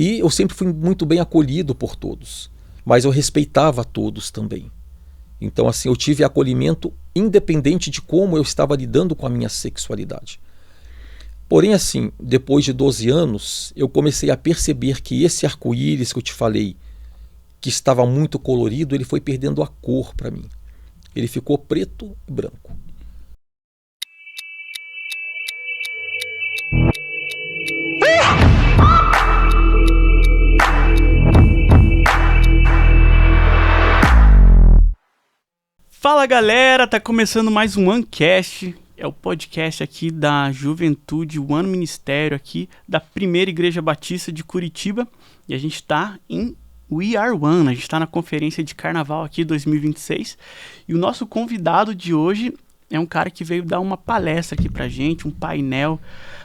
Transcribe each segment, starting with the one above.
E eu sempre fui muito bem acolhido por todos, mas eu respeitava todos também. Então, assim, eu tive acolhimento independente de como eu estava lidando com a minha sexualidade. Porém, assim, depois de 12 anos, eu comecei a perceber que esse arco-íris que eu te falei, que estava muito colorido, ele foi perdendo a cor para mim. Ele ficou preto e branco. Fala galera, tá começando mais um OneCast, é o podcast aqui da Juventude One Ministério aqui da Primeira Igreja Batista de Curitiba, e a gente tá em We Are One, a gente tá na conferência de carnaval aqui 2026, e o nosso convidado de hoje é um cara que veio dar uma palestra aqui pra gente, um painel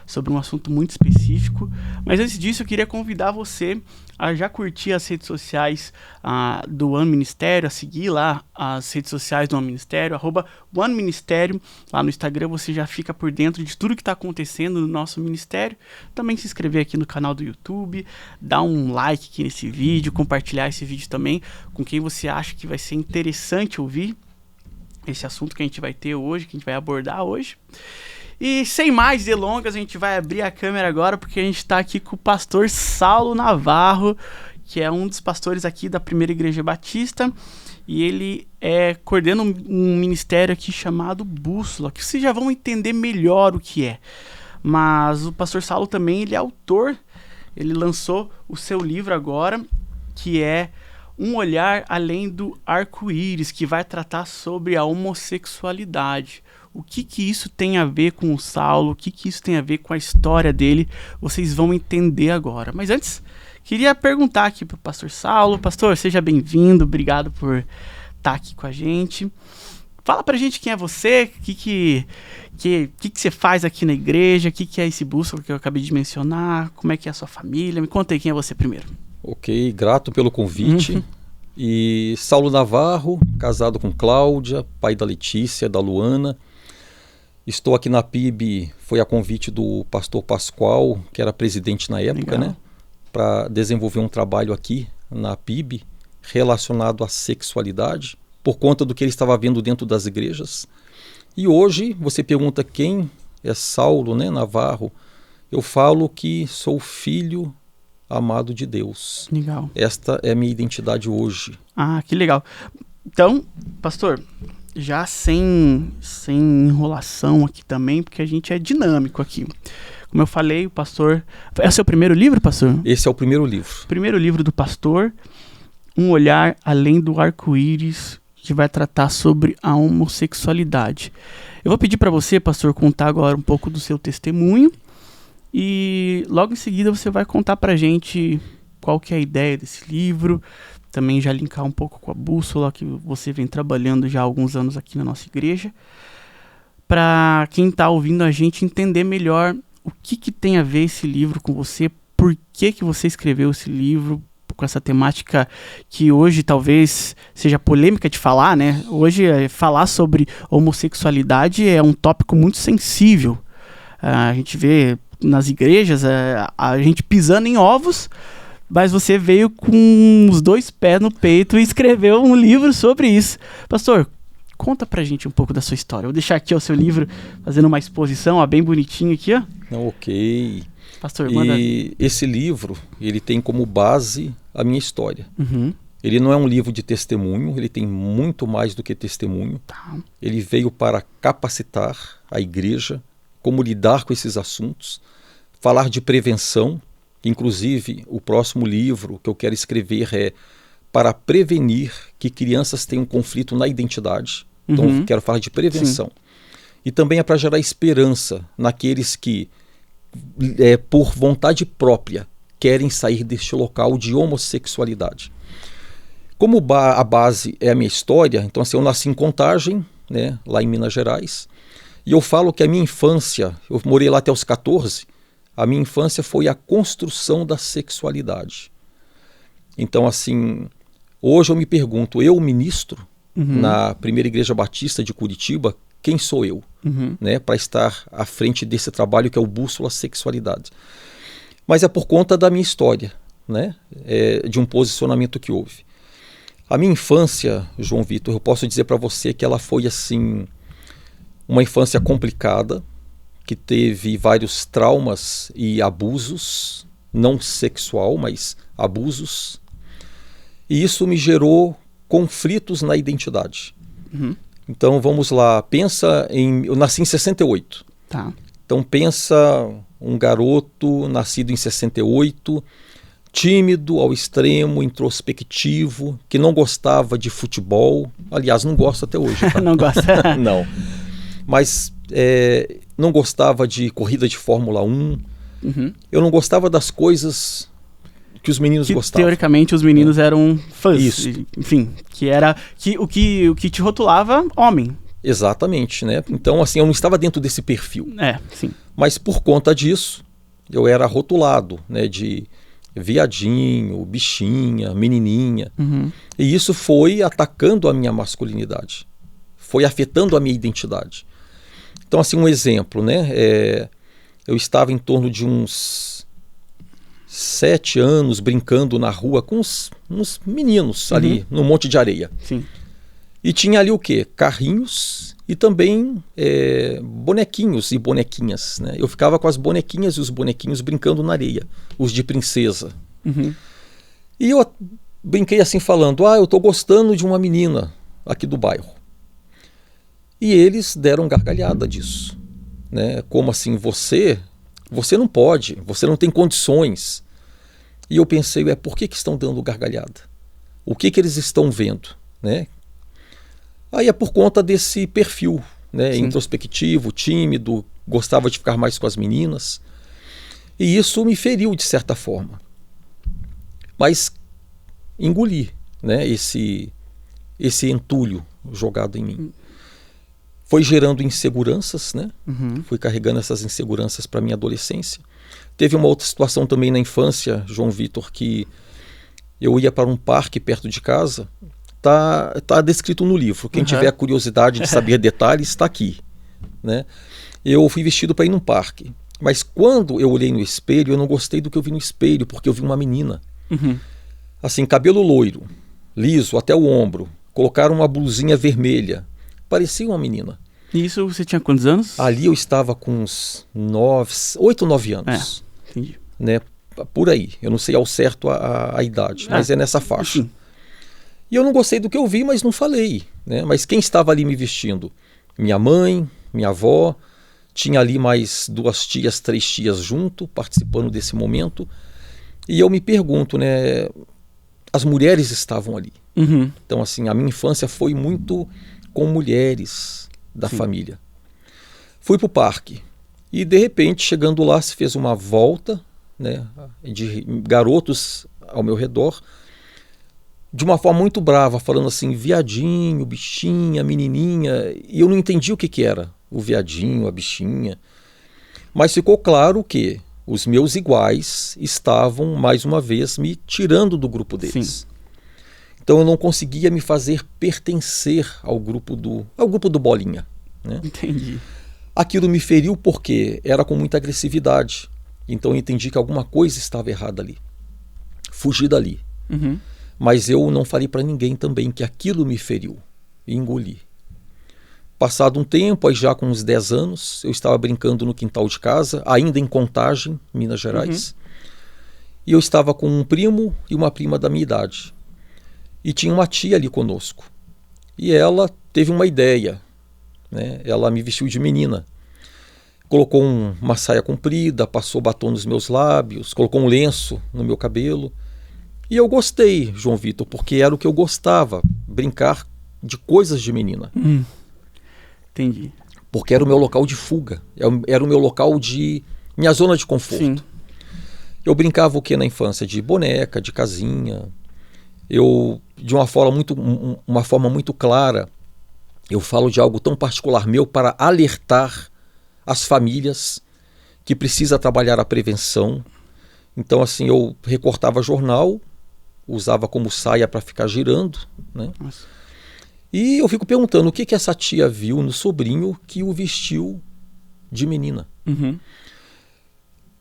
sobre um assunto muito específico. Mas antes disso, eu queria convidar você a já curtir as redes sociais do One Ministério, a seguir lá as redes sociais do One Ministério, @OneMinistério. Lá no Instagram você já fica por dentro de tudo que está acontecendo no nosso ministério. Também se inscrever aqui no canal do YouTube, dar um like aqui nesse vídeo, compartilhar esse vídeo também com quem você acha que vai ser interessante ouvir esse assunto que a gente vai ter hoje, que a gente vai abordar hoje. E sem mais delongas, a gente vai abrir a câmera agora, porque a gente está aqui com o pastor Saulo Navarro, que é um dos pastores aqui da Primeira Igreja Batista, e ele coordena um ministério aqui chamado Bússola, que vocês já vão entender melhor o que é. Mas o pastor Saulo também, ele é autor, ele lançou o seu livro agora, que é Um Olhar Além do Arco-Íris, que vai tratar sobre a homossexualidade. O que isso tem a ver com o Saulo, o que isso tem a ver com a história dele, vocês vão entender agora. Mas antes, queria perguntar aqui para o pastor Saulo. Pastor, seja bem-vindo, obrigado por estar aqui com a gente. Fala pra gente quem é você, o que você faz aqui na igreja, o que é esse Bússola que eu acabei de mencionar, como é que é a sua família. Me conta aí quem é você primeiro. Ok, grato pelo convite. E Saulo Navarro, casado com Cláudia, pai da Letícia, da Luana. Estou aqui na PIB, foi a convite do pastor Pascoal, que era presidente na época, né? Para desenvolver um trabalho aqui na PIB relacionado à sexualidade, por conta do que ele estava vendo dentro das igrejas. E hoje, você pergunta quem é Saulo, né, Navarro. Eu falo que sou filho amado de Deus. Legal. Esta é a minha identidade hoje. Ah, que legal. Então, pastor, já sem enrolação aqui também, porque a gente é dinâmico aqui. Como eu falei, o pastor... É o seu primeiro livro, pastor? Esse é o primeiro livro. Primeiro livro do pastor, Um Olhar Além do Arco-Íris, que vai tratar sobre a homossexualidade. Eu vou pedir para você, pastor, contar agora um pouco do seu testemunho, e logo em seguida você vai contar pra gente qual que é a ideia desse livro, também já linkar um pouco com a Bússola, que você vem trabalhando já há alguns anos aqui na nossa igreja, para quem está ouvindo a gente entender melhor o que tem a ver esse livro com você, por que você escreveu esse livro, com essa temática que hoje talvez seja polêmica de falar, né? Hoje falar sobre homossexualidade é um tópico muito sensível. A gente vê nas igrejas a gente pisando em ovos, mas você veio com os 2 pés no peito e escreveu um livro sobre isso. Pastor, conta pra gente um pouco da sua história. Eu vou deixar aqui o seu livro fazendo uma exposição, ó, bem bonitinho aqui, ó. Ok. Pastor, manda. E esse livro, ele tem como base a minha história. Ele não é um livro de testemunho, ele tem muito mais do que testemunho. Tá. Ele veio para capacitar a igreja como lidar com esses assuntos, falar de prevenção. Inclusive, o próximo livro que eu quero escrever é para prevenir que crianças tenham conflito na identidade. Então, eu quero falar de prevenção. Sim. E também é para gerar esperança naqueles que, por vontade própria, querem sair deste local de homossexualidade. Como a base é a minha história, então assim, eu nasci em Contagem, né, lá em Minas Gerais, e eu falo que a minha infância, eu morei lá até os 14, a minha infância foi a construção da sexualidade. Então assim, hoje eu me pergunto, eu ministro na Primeira Igreja Batista de Curitiba, quem sou eu, né, para estar à frente desse trabalho que é o Bússola Sexualidade? Mas é por conta da minha história. né, de um posicionamento que houve. A minha infância, João Vitor, eu posso dizer para você que ela foi assim, uma infância complicada, que teve vários traumas e abusos, não sexual, mas abusos. E isso me gerou conflitos na identidade. Uhum. Então vamos lá, eu nasci em 68. Tá. Então pensa um garoto nascido em 68, tímido ao extremo, introspectivo, que não gostava de futebol. Aliás, não gosta até hoje. Tá? Não gosta? Não. Mas não gostava de corrida de Fórmula 1. Uhum. Eu não gostava das coisas que os meninos gostavam. Teoricamente, os meninos eram fãs. Isso. Enfim, o que te rotulava, homem. Exatamente, né? Então, assim, eu não estava dentro desse perfil. Sim. Mas por conta disso, eu era rotulado, né, de viadinho, bichinha, menininha. Uhum. E isso foi atacando a minha masculinidade. Foi afetando a minha identidade. Então, assim, um exemplo, né? Eu estava em torno de uns 7 anos brincando na rua com uns meninos ali, no monte de areia. Sim. E tinha ali o quê? Carrinhos e também bonequinhos e bonequinhas, né? Eu ficava com as bonequinhas e os bonequinhos brincando na areia, os de princesa. Uhum. E eu brinquei assim falando, eu tô gostando de uma menina aqui do bairro. E eles deram gargalhada disso, né? Como assim, você não pode, você não tem condições. E eu pensei, por que estão dando gargalhada? O que eles estão vendo, né? Aí é por conta desse perfil, né? Introspectivo, tímido, gostava de ficar mais com as meninas. E isso me feriu de certa forma. Mas engoli, né? Esse entulho jogado em mim. Foi gerando inseguranças, né? Uhum. Fui carregando essas inseguranças para minha adolescência. Teve uma outra situação também na infância, João Vitor, que eu ia para um parque perto de casa. Tá descrito no livro. Quem tiver curiosidade de saber detalhes, está aqui, né? Eu fui vestido para ir num parque. Mas quando eu olhei no espelho, eu não gostei do que eu vi no espelho, porque eu vi uma menina. Uhum. Assim, cabelo loiro, liso até o ombro. Colocaram uma blusinha vermelha. Parecia uma menina. E isso você tinha quantos anos? Ali eu estava com uns 8, 9 anos. Entendi. Né? Por aí. Eu não sei ao certo a idade, mas é nessa faixa. Enfim. E eu não gostei do que eu vi, mas não falei, né? Mas quem estava ali me vestindo? Minha mãe, minha avó, tinha ali mais 2 tias, 3 tias junto, participando desse momento. E eu me pergunto, né? As mulheres estavam ali. Uhum. Então, assim, a minha infância foi muito com mulheres da família. Fui para o parque e, de repente, chegando lá, se fez uma volta, né, de garotos ao meu redor, de uma forma muito brava, falando assim, viadinho, bichinha, menininha, e eu não entendi o que era o viadinho, a bichinha. Mas ficou claro que os meus iguais estavam, mais uma vez, me tirando do grupo deles. Sim. Então eu não conseguia me fazer pertencer ao grupo do Bolinha, né? Entendi. Aquilo me feriu porque era com muita agressividade. Então eu entendi que alguma coisa estava errada ali. Fugi dali. Uhum. Mas eu não falei para ninguém também que aquilo me feriu. E engoli. Passado um tempo, aí já com uns 10 anos, eu estava brincando no quintal de casa, ainda em Contagem, Minas Gerais. E eu estava com um primo e uma prima da minha idade. E tinha uma tia ali conosco. E ela teve uma ideia, né? Ela me vestiu de menina. Colocou uma saia comprida, passou batom nos meus lábios, colocou um lenço no meu cabelo. E eu gostei, João Vitor, porque era o que eu gostava, brincar de coisas de menina. Entendi. Porque era o meu local de fuga, era o meu local minha zona de conforto. Sim. Eu brincava o que na infância? De boneca, de casinha. Eu, de uma forma muito clara, eu falo de algo tão particular meu para alertar as famílias que precisa trabalhar a prevenção. Então, assim, eu recortava jornal, usava como saia para ficar girando, né? Nossa. E eu fico perguntando o que essa tia viu no sobrinho que o vestiu de menina. Uhum.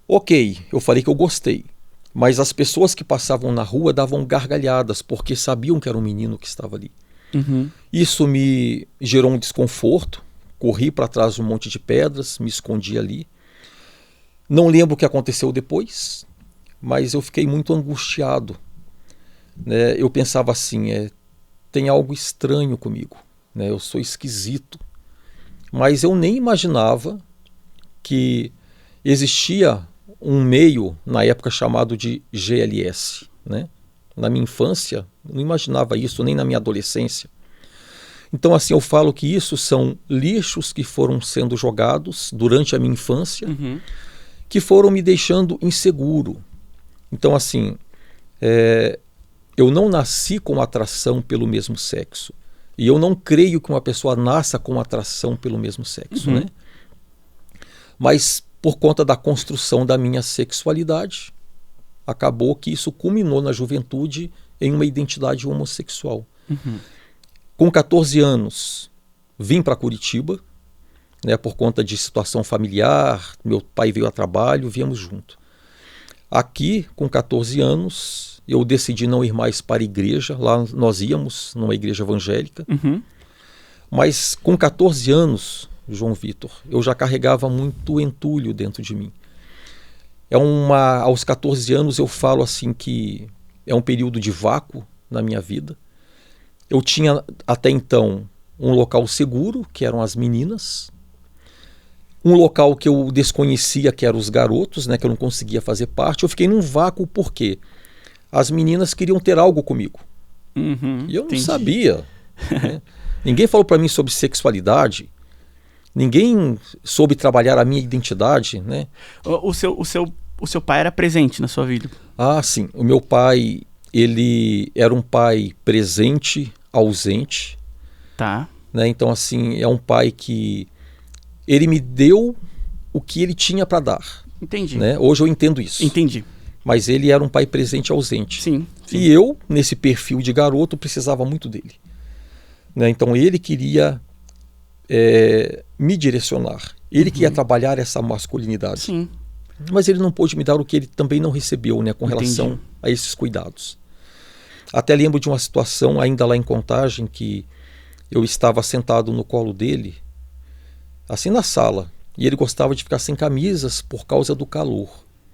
Ok, eu falei que eu gostei. Mas as pessoas que passavam na rua davam gargalhadas, porque sabiam que era um menino que estava ali. Uhum. Isso me gerou um desconforto. Corri para trás de um monte de pedras, me escondi ali. Não lembro o que aconteceu depois, mas eu fiquei muito angustiado, né? Eu pensava assim, tem algo estranho comigo, né? Eu sou esquisito. Mas eu nem imaginava que existia um meio, na época, chamado de GLS, né? Na minha infância, eu não imaginava isso, nem na minha adolescência. Então, assim, eu falo que isso são lixos que foram sendo jogados durante a minha infância, Uhum. que foram me deixando inseguro. Então, assim, eu não nasci com atração pelo mesmo sexo. E eu não creio que uma pessoa nasça com atração pelo mesmo sexo, Uhum. né? Mas, por conta da construção da minha sexualidade, acabou que isso culminou na juventude em uma identidade homossexual. Uhum. Com 14 anos, vim para Curitiba, né, por conta de situação familiar. Meu pai veio a trabalho, viemos junto. Aqui, com 14 anos, eu decidi não ir mais para a igreja. Lá nós íamos numa igreja evangélica. Uhum. Mas com 14 anos, João Vitor, eu já carregava muito entulho dentro de mim. Aos 14 anos eu falo assim que é um período de vácuo na minha vida. Eu tinha até então um local seguro, que eram as meninas. Um local que eu desconhecia, que eram os garotos, né, que eu não conseguia fazer parte. Eu fiquei num vácuo porque as meninas queriam ter algo comigo. Uhum. E eu não Entendi. sabia. Né? Ninguém falou para mim sobre sexualidade. Ninguém soube trabalhar a minha identidade, né? O seu pai era presente na sua vida? Ah, sim. O meu pai, ele era um pai presente, ausente. Tá. Né? Então, assim, é um pai que ele me deu o que ele tinha para dar. Entendi. Né? Hoje eu entendo isso. Entendi. Mas ele era um pai presente e ausente. Sim. E eu, nesse perfil de garoto, precisava muito dele. Né? Então ele queria me direcionar. Ele queria trabalhar essa masculinidade. Sim. Mas ele não pôde me dar o que ele também não recebeu, né, com relação a esses cuidados. Até lembro de uma situação, ainda lá em Contagem, que eu estava sentado no colo dele, assim na sala, e ele gostava de ficar sem camisas por causa do calor.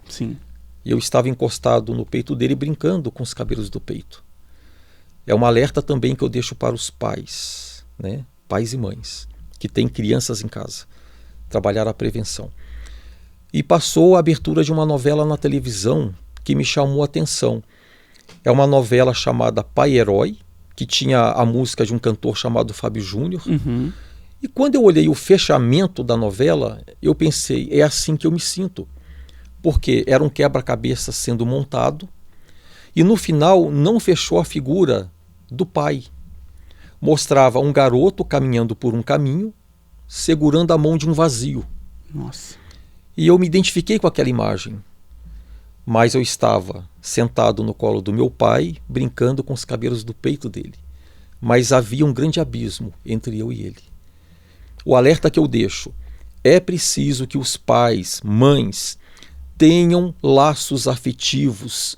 Sim. E eu estava encostado no peito dele, brincando com os cabelos do peito. É um alerta também que eu deixo para os pais, né? Pais e mães, que têm crianças em casa. Trabalhar a prevenção. E passou a abertura de uma novela na televisão que me chamou a atenção. É uma novela chamada Pai Herói, que tinha a música de um cantor chamado Fábio Júnior. Uhum. E quando eu olhei o fechamento da novela, eu pensei, é assim que eu me sinto. Porque era um quebra-cabeça sendo montado e no final não fechou a figura do pai. Mostrava um garoto caminhando por um caminho, segurando a mão de um vazio. Nossa. E eu me identifiquei com aquela imagem. Mas eu estava sentado no colo do meu pai, brincando com os cabelos do peito dele. Mas havia um grande abismo entre eu e ele. O alerta que eu deixo: é preciso que os pais, mães, tenham laços afetivos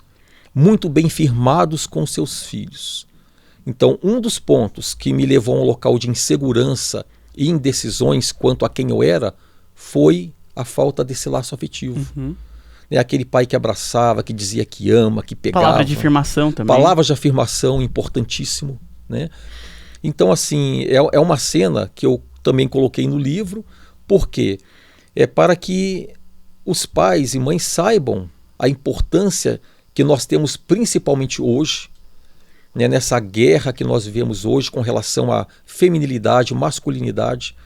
muito bem firmados com seus filhos. Então, um dos pontos que me levou a um local de insegurança e indecisões quanto a quem eu era foi a falta desse laço afetivo. Uhum. Aquele pai que abraçava, que dizia que ama, que pegava. Palavra de afirmação também. Palavras de afirmação, importantíssimo. Né? Então, assim, é uma cena que eu também coloquei no livro, porque é para que os pais e mães saibam a importância que nós temos principalmente hoje, né, nessa guerra que nós vivemos hoje com relação à feminilidade, masculinidade,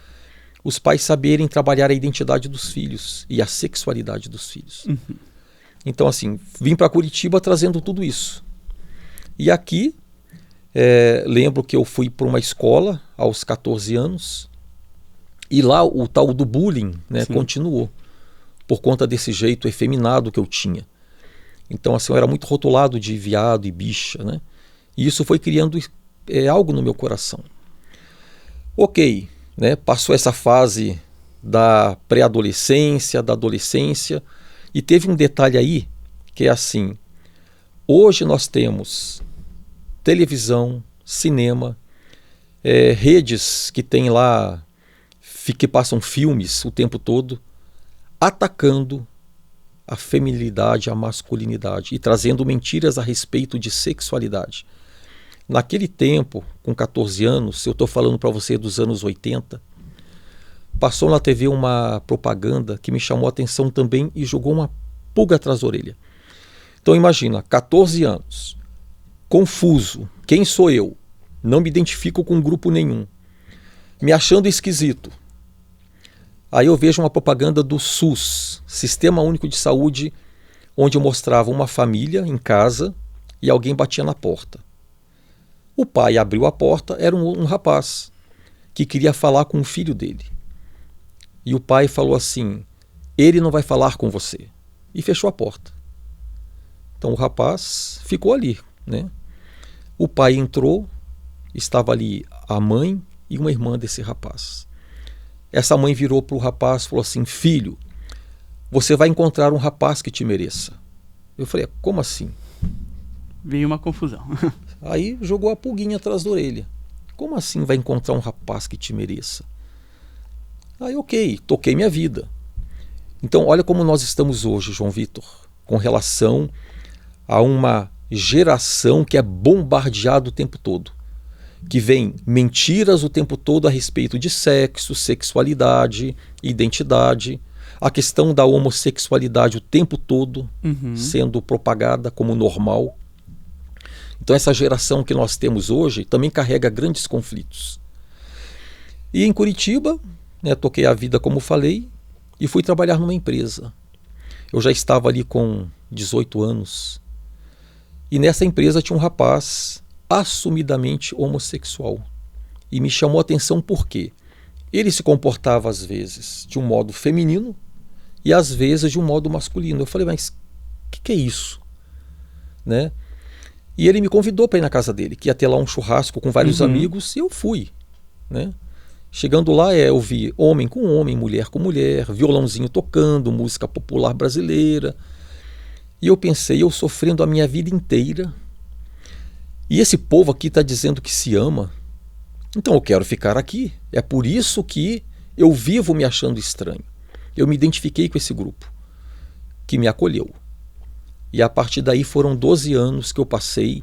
os pais saberem trabalhar a identidade dos filhos e a sexualidade dos filhos. Uhum. Então, assim, vim para Curitiba trazendo tudo isso. E aqui, lembro que eu fui para uma escola aos 14 anos, e lá o tal do bullying, né, continuou, por conta desse jeito efeminado que eu tinha. Então, assim, eu era muito rotulado de viado e bicha, né? E isso foi criando algo no meu coração. Ok, né? Passou essa fase da pré-adolescência, da adolescência, e teve um detalhe aí, que é assim, Hoje nós temos televisão, cinema, redes que tem lá, que passam filmes o tempo todo, atacando a feminilidade, a masculinidade e trazendo mentiras a respeito de sexualidade. Naquele tempo, com 14 anos, eu estou falando para você dos anos 80, passou na TV uma propaganda que me chamou a atenção também e jogou uma pulga atrás da orelha. Então imagina, 14 anos, confuso, quem sou eu? Não me identifico com grupo nenhum, me achando esquisito. Aí eu vejo uma propaganda do SUS, Sistema Único de Saúde, onde mostrava uma família em casa e alguém batia na porta. O pai abriu a porta, era um rapaz que queria falar com o filho dele. E o pai falou assim, ele não vai falar com você. E fechou a porta. Então o rapaz ficou ali, né? O pai entrou, estava ali a mãe e uma irmã desse rapaz. Essa mãe virou para o rapaz e falou assim, filho, você vai encontrar um rapaz que te mereça. Eu falei, como assim? Veio uma confusão. Aí jogou a pulguinha atrás da orelha. Como assim vai encontrar um rapaz que te mereça? Aí ok, toquei minha vida. Então olha como nós estamos hoje, João Vitor, com relação a uma geração que é bombardeada o tempo todo, que vem mentiras o tempo todo a respeito de sexo, sexualidade, identidade, a questão da homossexualidade o tempo todo sendo propagada como normal. Então essa geração que nós temos hoje também carrega grandes conflitos. E em Curitiba, né, toquei a vida como falei e fui trabalhar numa empresa. Eu já estava ali com 18 anos e nessa empresa tinha um rapaz assumidamente homossexual. E me chamou a atenção porque ele se comportava às vezes de um modo feminino e às vezes de um modo masculino. Eu falei, mas o que é isso? Né? E ele me convidou para ir na casa dele, que ia ter lá um churrasco com vários amigos, e eu fui. Né? Chegando lá, eu vi homem com homem, mulher com mulher, violãozinho tocando, música popular brasileira. E eu pensei, eu sofrendo a minha vida inteira, e esse povo aqui está dizendo que se ama, então eu quero ficar aqui. É por isso que eu vivo me achando estranho. Eu me identifiquei com esse grupo, que me acolheu. E a partir daí foram 12 anos que eu passei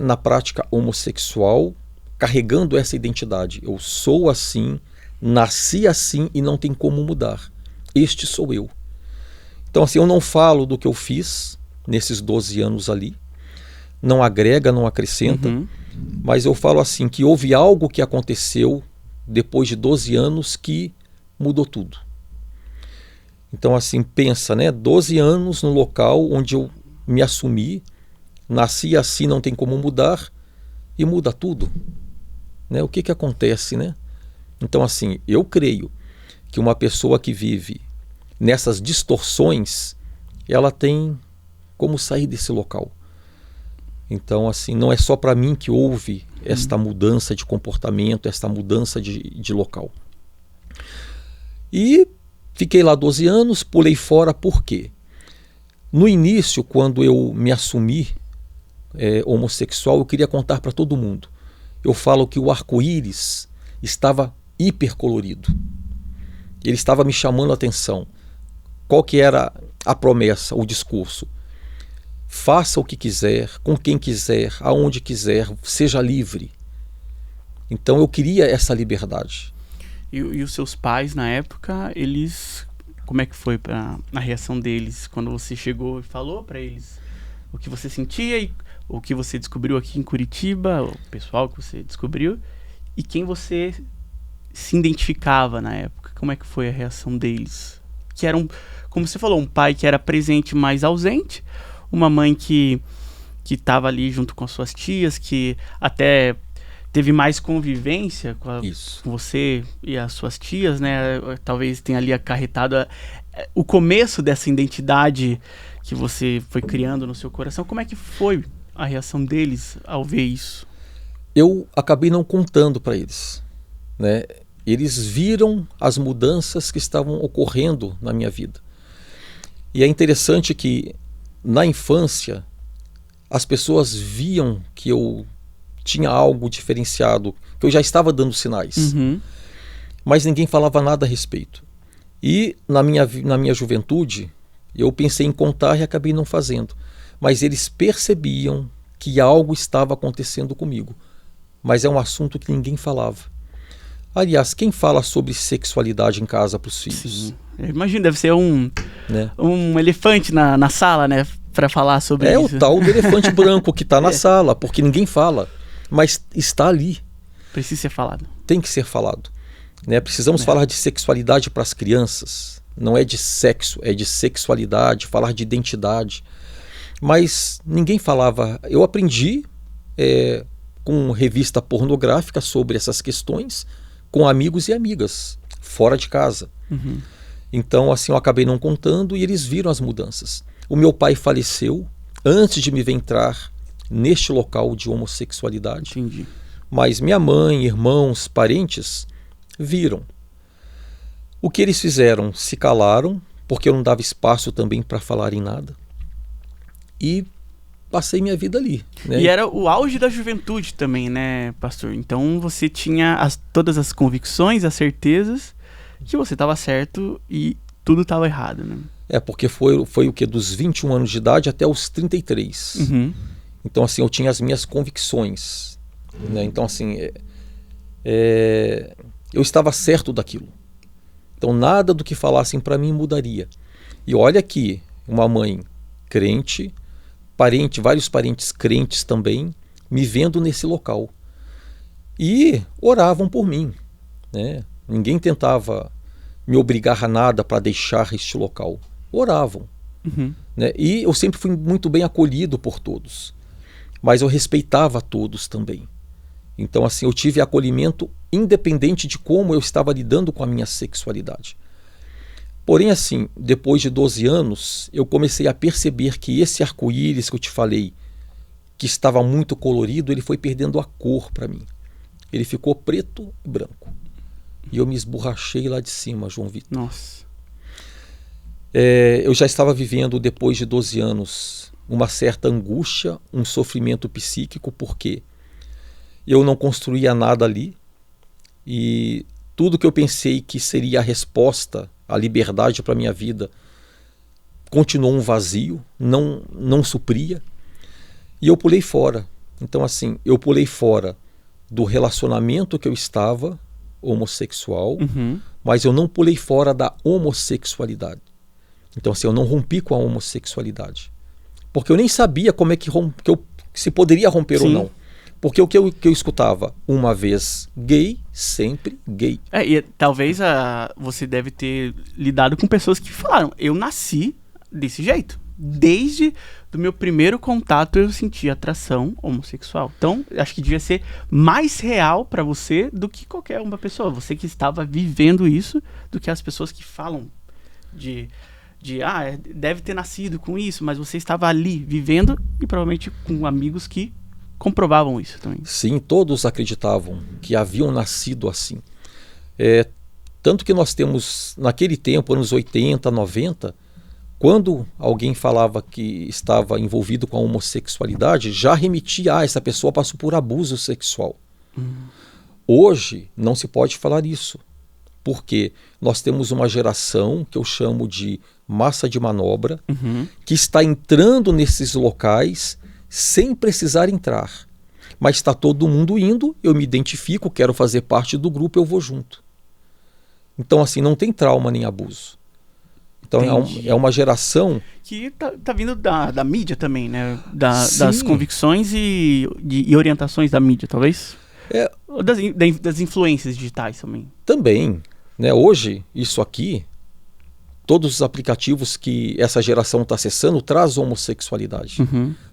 na prática homossexual, carregando essa identidade. Eu sou assim, nasci assim e não tem como mudar. Este sou eu. Então assim, eu não falo do que eu fiz nesses 12 anos ali, não agrega, não acrescenta, mas eu falo assim, que houve algo que aconteceu depois de 12 anos que mudou tudo. Então assim, pensa, né? 12 anos no local onde eu me assumi, nasci assim, não tem como mudar, e muda tudo. Né? O que acontece, né? Então assim, eu creio que uma pessoa que vive nessas distorções, ela tem como sair desse local. Então assim, não é só para mim que houve esta mudança de comportamento, esta mudança de local. E fiquei lá 12 anos, pulei fora, por quê? No início, quando eu me assumi homossexual, eu queria contar para todo mundo. Eu falo que o arco-íris estava hipercolorido. Ele estava me chamando a atenção. Qual que era a promessa, o discurso? Faça o que quiser, com quem quiser, aonde quiser, seja livre. Então eu queria essa liberdade. E os seus pais, na época, eles... Como é que foi a reação deles quando você chegou e falou para eles o que você sentia e o que você descobriu aqui em Curitiba, o pessoal que você descobriu, e quem você se identificava na época? Como é que foi a reação deles? Que eram, como você falou, um pai que era presente, mas ausente, uma mãe que estava ali junto com as suas tias, que até teve mais convivência com você e as suas tias, né? Talvez tenha ali acarretado o começo dessa identidade que você foi criando no seu coração. Como é que foi a reação deles ao ver isso? Eu acabei não contando para eles, né? Eles viram as mudanças que estavam ocorrendo na minha vida. E é interessante que na infância as pessoas viam que eu tinha algo diferenciado, que eu já estava dando sinais. Mas ninguém falava nada a respeito. E na minha juventude, eu pensei em contar e acabei não fazendo. Mas eles percebiam que algo estava acontecendo comigo. Mas é um assunto que ninguém falava. Aliás, quem fala sobre sexualidade em casa para os filhos? Sim. Eu imagino, deve ser um elefante na sala, né? Para falar sobre isso. É o tal do elefante branco que está na sala, porque ninguém fala. Mas está ali. Precisa ser falado. Tem que ser falado. Né? Precisamos falar de sexualidade para as crianças. Não é de sexo, é de sexualidade, falar de identidade. Mas ninguém falava. Eu aprendi com revista pornográfica sobre essas questões, com amigos e amigas, fora de casa. Então, assim, eu acabei não contando e eles viram as mudanças. O meu pai faleceu antes de me ver entrar neste local de homossexualidade. Entendi. Mas minha mãe, irmãos, parentes viram. O que eles fizeram? Se calaram, porque eu não dava espaço também para falar em nada. E passei minha vida ali. Né? E era o auge da juventude também, né, pastor? Então você tinha todas as convicções, as certezas que você estava certo e tudo estava errado, né? Porque foi o que? Dos 21 anos de idade até os 33. Então, assim, eu tinha as minhas convicções. Né? Então, assim, eu estava certo daquilo. Então, nada do que falassem para mim mudaria. E olha aqui, uma mãe crente, vários parentes crentes também, me vendo nesse local. E oravam por mim. Né? Ninguém tentava me obrigar a nada para deixar este local. Oravam. Né? E eu sempre fui muito bem acolhido por todos. Mas eu respeitava todos também. Então, assim, eu tive acolhimento independente de como eu estava lidando com a minha sexualidade. Porém, assim, depois de 12 anos, eu comecei a perceber que esse arco-íris que eu te falei, que estava muito colorido, ele foi perdendo a cor para mim. Ele ficou preto e branco. E eu me esborrachei lá de cima, João Vitor. Nossa. Eu já estava vivendo, depois de 12 anos, uma certa angústia, um sofrimento psíquico, porque eu não construía nada ali e tudo que eu pensei que seria a resposta, a liberdade para a minha vida, continuou um vazio, não supria, e eu pulei fora. Então, assim, eu pulei fora do relacionamento que eu estava, homossexual, mas eu não pulei fora da homossexualidade. Então, assim, eu não rompi com a homossexualidade. Porque eu nem sabia como é que se poderia romper ou não. Porque o que eu escutava? Uma vez gay, sempre gay. E talvez você deve ter lidado com pessoas que falaram, eu nasci desse jeito. Desde do meu primeiro contato eu senti atração homossexual. Então, acho que devia ser mais real para você do que qualquer uma pessoa. Você que estava vivendo isso, do que as pessoas que falam deve ter nascido com isso, mas você estava ali vivendo e provavelmente com amigos que comprovavam isso também. Sim, todos acreditavam que haviam nascido assim. Tanto que nós temos, naquele tempo, anos 80, 90, quando alguém falava que estava envolvido com a homossexualidade, já remetia essa pessoa passou por abuso sexual. Hoje não se pode falar isso, porque nós temos uma geração que eu chamo de massa de manobra, que está entrando nesses locais sem precisar entrar. Mas está todo mundo indo, eu me identifico, quero fazer parte do grupo, eu vou junto. Então, assim, não tem trauma nem abuso. Então, é uma geração... Que tá vindo da mídia também, né? Das convicções e orientações da mídia, talvez? Das influências digitais também. Também. Né? Hoje, isso aqui, todos os aplicativos que essa geração está acessando, traz homossexualidade.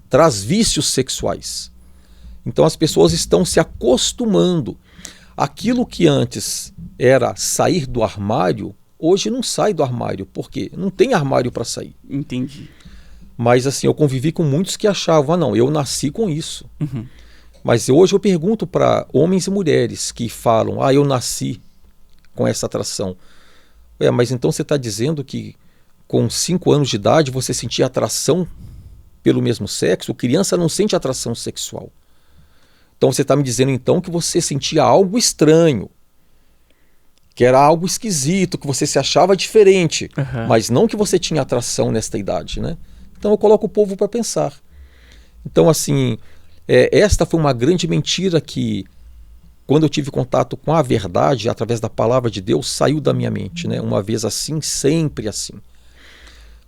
Traz vícios sexuais. Então as pessoas estão se acostumando. Aquilo que antes era sair do armário, hoje não sai do armário. Por quê? Não tem armário para sair. Entendi. Mas assim, eu convivi com muitos que achavam, não, eu nasci com isso. Mas hoje eu pergunto para homens e mulheres que falam, eu nasci com essa atração. Mas então você está dizendo que com 5 anos de idade você sentia atração pelo mesmo sexo, criança não sente atração sexual. Então você está me dizendo então que você sentia algo estranho, que era algo esquisito, que você se achava diferente, mas não que você tinha atração nesta idade, né? Então eu coloco o povo para pensar. Então assim, esta foi uma grande mentira que, quando eu tive contato com a verdade, através da palavra de Deus, saiu da minha mente, né? Uma vez assim, sempre assim.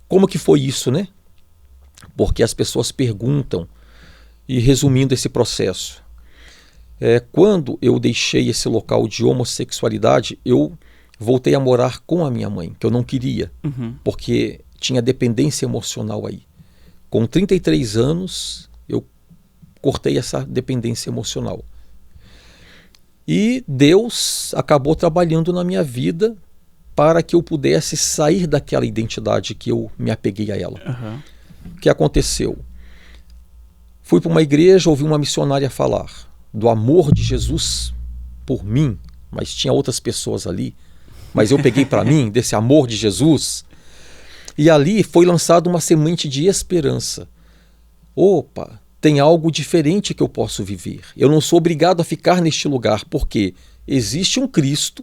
Como que foi isso, né? Porque as pessoas perguntam, e resumindo esse processo, quando eu deixei esse local de homossexualidade, eu voltei a morar com a minha mãe, que eu não queria, porque tinha dependência emocional aí. Com 33 anos, eu cortei essa dependência emocional. E Deus acabou trabalhando na minha vida para que eu pudesse sair daquela identidade que eu me apeguei a ela. O que aconteceu? Fui para uma igreja, ouvi uma missionária falar do amor de Jesus por mim, mas tinha outras pessoas ali, mas eu peguei para mim desse amor de Jesus, e ali foi lançada uma semente de esperança. Opa, tem algo diferente que eu posso viver. Eu não sou obrigado a ficar neste lugar, porque existe um Cristo,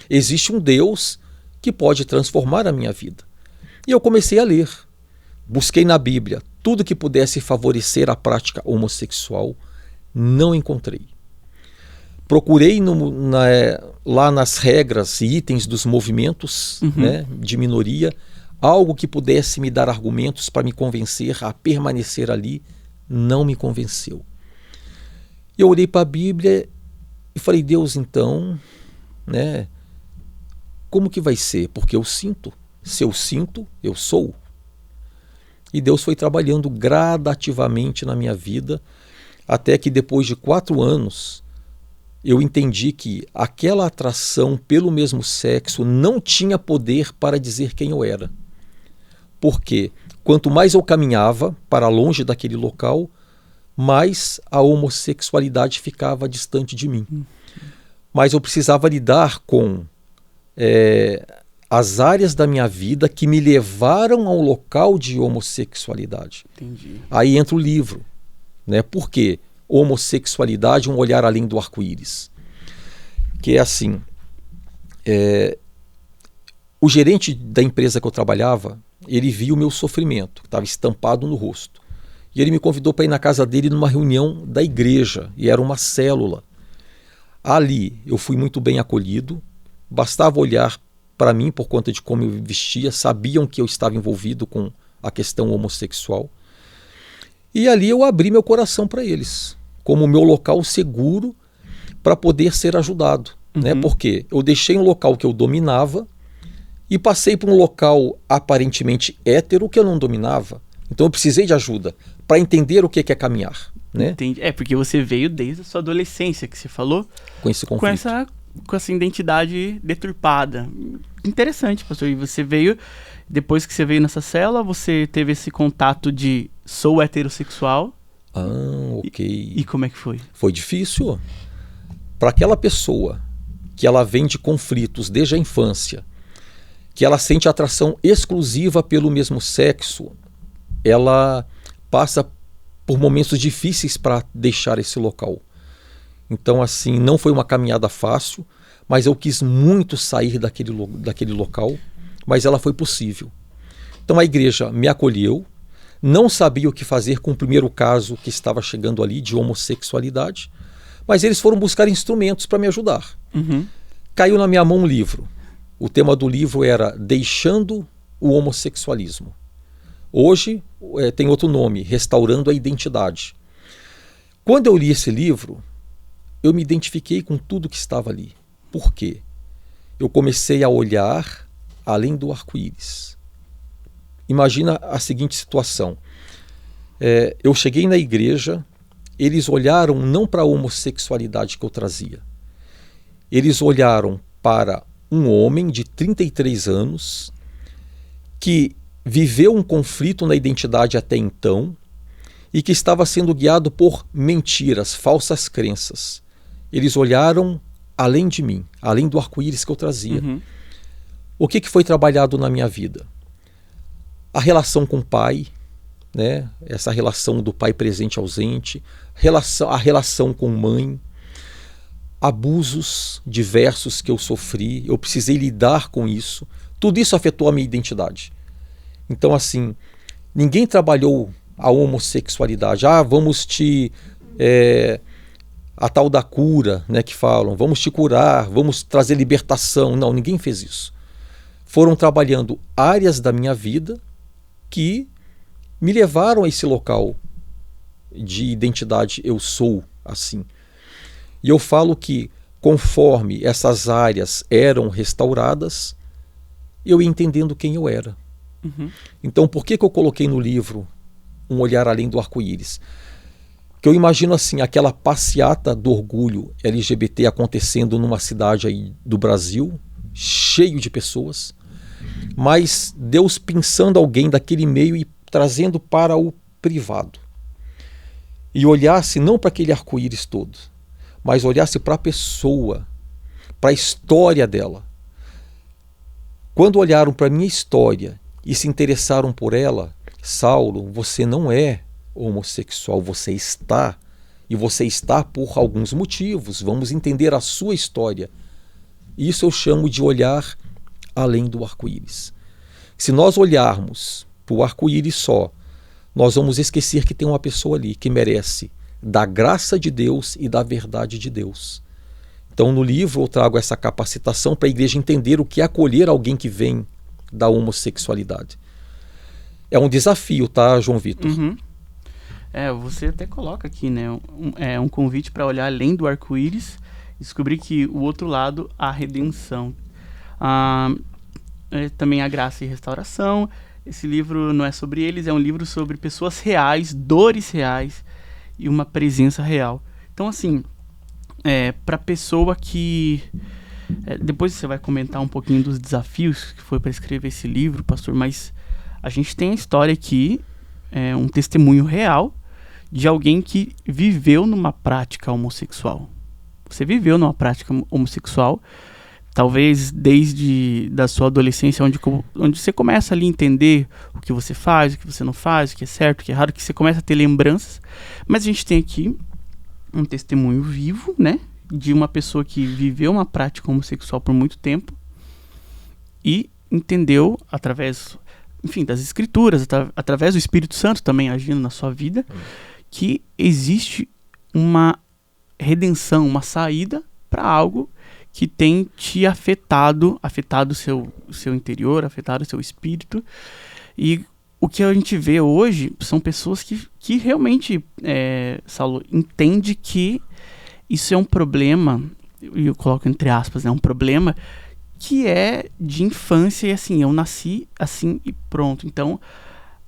existe um Deus que pode transformar a minha vida. E eu comecei a ler. Busquei na Bíblia tudo que pudesse favorecer a prática homossexual, não encontrei. Procurei lá nas regras e itens dos movimentos, né, de minoria, algo que pudesse me dar argumentos para me convencer a permanecer ali. Não me convenceu. Eu olhei para a Bíblia e falei, Deus, então, né, como que vai ser? Porque eu sinto. Se eu sinto, eu sou. E Deus foi trabalhando gradativamente na minha vida, até que depois de 4 anos, eu entendi que aquela atração pelo mesmo sexo não tinha poder para dizer quem eu era. Porque quanto mais eu caminhava para longe daquele local, mais a homossexualidade ficava distante de mim. Mas eu precisava lidar com as áreas da minha vida que me levaram ao local de homossexualidade. Entendi. Aí entra o livro, né? Por quê? Homossexualidade, um olhar além do arco-íris. Que é assim, o gerente da empresa que eu trabalhava, ele viu o meu sofrimento, que estava estampado no rosto. E ele me convidou para ir na casa dele numa reunião da igreja, e era uma célula. Ali eu fui muito bem acolhido, bastava olhar para mim por conta de como eu vestia, sabiam que eu estava envolvido com a questão homossexual. E ali eu abri meu coração para eles, como meu local seguro para poder ser ajudado. Né? Porque eu deixei um local que eu dominava e passei para um local aparentemente hétero que eu não dominava. Então eu precisei de ajuda para entender o que é caminhar. Né? Entendi. Porque você veio desde a sua adolescência, que você falou, com esse conflito. Com essa identidade deturpada. Interessante, pastor. E você veio, depois que você veio nessa cela, você teve esse contato de sou heterossexual. Ok. E como é que foi? Foi difícil. Para aquela pessoa que ela vem de conflitos desde a infância, que ela sente atração exclusiva pelo mesmo sexo, ela passa por momentos difíceis para deixar esse local. Então, assim, não foi uma caminhada fácil, mas eu quis muito sair daquele local, mas ela foi possível. Então a igreja me acolheu, não sabia o que fazer com o primeiro caso que estava chegando ali de homossexualidade, mas eles foram buscar instrumentos para me ajudar. Caiu na minha mão um livro. O tema do livro era Deixando o Homossexualismo. Hoje tem outro nome, Restaurando a Identidade. Quando eu li esse livro, eu me identifiquei com tudo que estava ali. Por quê? Eu comecei a olhar além do arco-íris. Imagina a seguinte situação. Eu cheguei na igreja, eles olharam não para a homossexualidade que eu trazia. Eles olharam para um homem de 33 anos que viveu um conflito na identidade até então e que estava sendo guiado por mentiras, falsas crenças. Eles olharam além de mim, além do arco-íris que eu trazia. O que foi trabalhado na minha vida? A relação com o pai, né? Essa relação do pai presente e ausente, a relação com mãe, abusos diversos que eu sofri, eu precisei lidar com isso. Tudo isso afetou a minha identidade. Então, assim, ninguém trabalhou a homossexualidade. Vamos te... a tal da cura, né, que falam, vamos te curar, vamos trazer libertação. Não, ninguém fez isso. Foram trabalhando áreas da minha vida que me levaram a esse local de identidade, eu sou assim. E eu falo que conforme essas áreas eram restauradas, eu ia entendendo quem eu era. Uhum. Então, por que eu coloquei no livro Um Olhar Além do Arco-Íris? Que eu imagino assim, aquela passeata do orgulho LGBT acontecendo numa cidade aí do Brasil, cheio de pessoas, mas Deus pensando alguém daquele meio e trazendo para o privado. E olhasse não para aquele arco-íris todo, mas olhasse para a pessoa, para a história dela. Quando olharam para a minha história e se interessaram por ela, Saulo, você não é homossexual, você está, e você está por alguns motivos, vamos entender a sua história. Isso eu chamo de olhar além do arco-íris. Se nós olharmos para o arco-íris só, nós vamos esquecer que tem uma pessoa ali que merece da graça de Deus e da verdade de Deus. Então no livro eu trago essa capacitação para a igreja entender o que é acolher alguém que vem da homossexualidade. É um desafio, tá, João Vitor? Uhum. Você até coloca aqui, né, um convite para olhar além do arco-íris, descobrir que o outro lado, a redenção. Também a graça e restauração. Esse livro não é sobre eles, é um livro sobre pessoas reais, dores reais e uma presença real. Então, assim, para pessoa que... depois você vai comentar um pouquinho dos desafios que foi para escrever esse livro, pastor, mas a gente tem a história aqui, um testemunho real de alguém que viveu numa prática homossexual. Você viveu numa prática homossexual, talvez desde da sua adolescência, onde você começa ali a entender o que você faz, o que você não faz, o que é certo, o que é errado, que você começa a ter lembranças. Mas a gente tem aqui um testemunho vivo, né, de uma pessoa que viveu uma prática homossexual por muito tempo e entendeu através, enfim, das escrituras, através do Espírito Santo também agindo na sua vida, que existe uma redenção, uma saída para algo que tem te afetado o seu interior, afetado o seu espírito. E o que a gente vê hoje são pessoas que realmente, Saulo, entende que isso é um problema, e eu coloco entre aspas, um problema que é de infância, e assim, eu nasci assim e pronto. Então,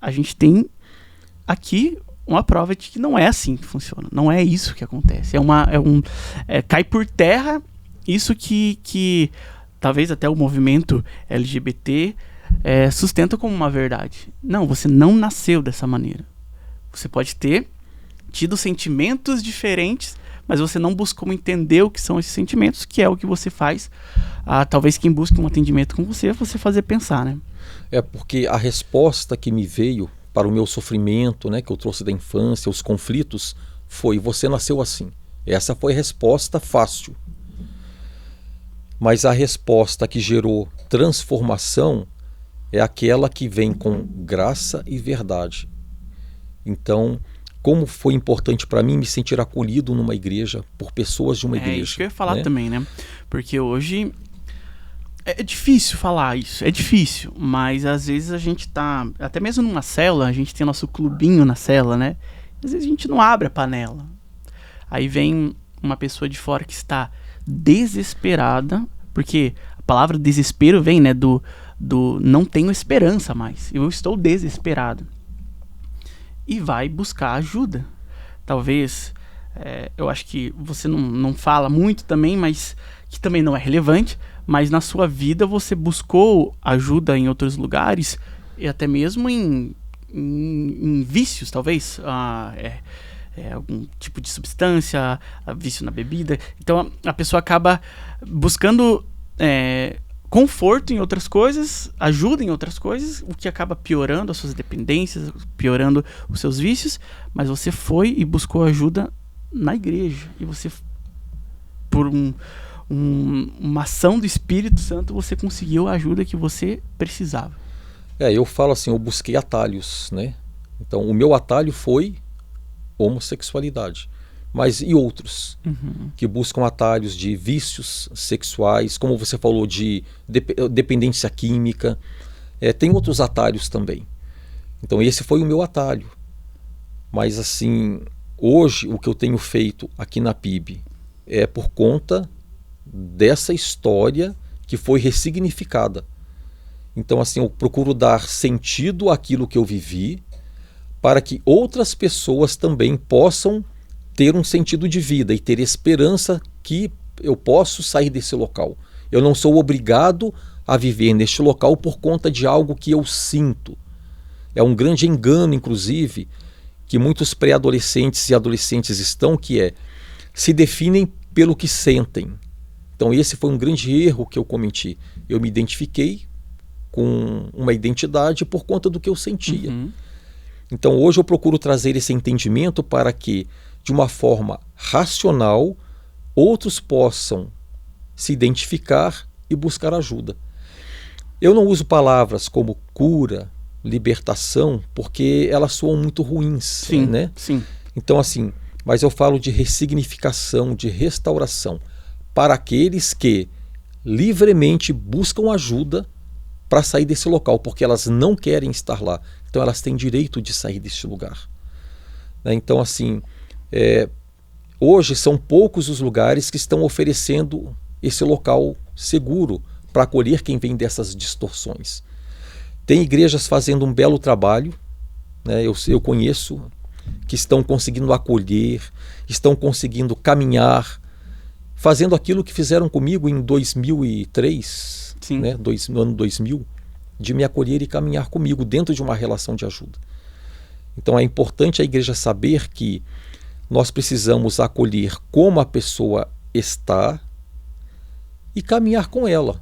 a gente tem aqui uma prova de que não é assim que funciona, não é isso que acontece. Cai por terra isso que talvez até o movimento LGBT sustenta como uma verdade. Não, você não nasceu dessa maneira. Você pode ter tido sentimentos diferentes, mas você não buscou entender o que são esses sentimentos, que é o que você faz. Talvez quem busca um atendimento com você fazer pensar, né? Porque a resposta que me veio para o meu sofrimento, né, que eu trouxe da infância, os conflitos, foi: você nasceu assim. Essa foi a resposta fácil. Mas a resposta que gerou transformação é aquela que vem com graça e verdade. Então, como foi importante para mim me sentir acolhido numa igreja, por pessoas de uma igreja. É isso que eu ia falar, né? Também, né? Porque hoje é difícil falar isso, é difícil, mas às vezes a gente tá, até mesmo numa célula, a gente tem nosso clubinho na célula, né? Às vezes a gente não abre a panela. Aí vem uma pessoa de fora que está desesperada, porque a palavra desespero vem, né, do não tenho esperança mais, eu estou desesperado. E vai buscar ajuda. Talvez, eu acho que você não fala muito também, mas que também não é relevante, mas na sua vida você buscou ajuda em outros lugares, e até mesmo em vícios, talvez, algum tipo de substância, vício na bebida. Então a pessoa acaba buscando conforto em outras coisas, ajuda em outras coisas, o que acaba piorando as suas dependências, piorando os seus vícios, mas você foi e buscou ajuda na igreja, e você, por uma ação do Espírito Santo, você conseguiu a ajuda que você precisava. Eu falo assim, eu busquei atalhos, né? Então, o meu atalho foi homossexualidade. Mas e outros que buscam atalhos de vícios sexuais, como você falou, de dependência química. Tem outros atalhos também. Então esse foi o meu atalho. Mas assim, hoje o que eu tenho feito aqui na PIB é por conta dessa história que foi ressignificada. Então assim, eu procuro dar sentido àquilo que eu vivi para que outras pessoas também possam ter um sentido de vida e ter esperança que eu posso sair desse local. Eu não sou obrigado a viver neste local por conta de algo que eu sinto. É um grande engano, inclusive, que muitos pré-adolescentes e adolescentes se definem pelo que sentem. Então esse foi um grande erro que eu cometi. Eu me identifiquei com uma identidade por conta do que eu sentia. Então hoje eu procuro trazer esse entendimento para que, de uma forma racional, outros possam se identificar e buscar ajuda. Eu não uso palavras como cura, libertação, porque elas soam muito ruins. Sim, né? Sim. Então assim, mas eu falo de ressignificação, de restauração, para aqueles que livremente buscam ajuda para sair desse local, porque elas não querem estar lá. Então elas têm direito de sair desse lugar. Então assim, hoje são poucos os lugares que estão oferecendo esse local seguro para acolher quem vem dessas distorções. Tem igrejas fazendo um belo trabalho, né? Eu conheço, que estão conseguindo acolher, estão conseguindo caminhar, fazendo aquilo que fizeram comigo em 2003, né? No ano 2000, de me acolher e caminhar comigo dentro de uma relação de ajuda. Então é importante a igreja saber que nós precisamos acolher como a pessoa está e caminhar com ela,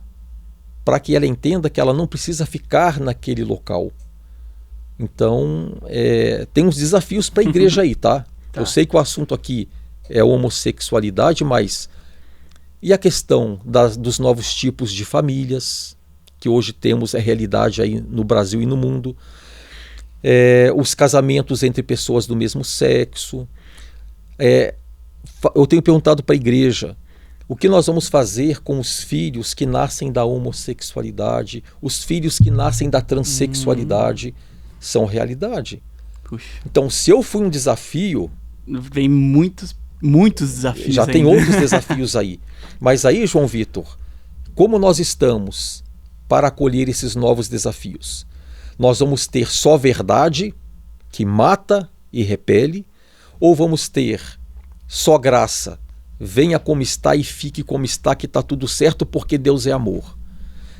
para que ela entenda que ela não precisa ficar naquele local. Então, tem uns desafios para a igreja aí, tá? Eu sei que o assunto aqui é homossexualidade, mas e a questão dos novos tipos de famílias, que hoje temos realidade aí no Brasil e no mundo, os casamentos entre pessoas do mesmo sexo. Eu tenho perguntado para a igreja, o que nós vamos fazer com os filhos que nascem da homossexualidade, os filhos que nascem da transexualidade? São realidade. Puxa. Então, se eu fui um desafio... Vem muitos desafios. Já tem outros desafios aí. Mas aí, João Vitor, como nós estamos para acolher esses novos desafios? Nós vamos ter só verdade, que mata e repele, ou vamos ter só graça, venha como está e fique como está, que está tudo certo porque Deus é amor?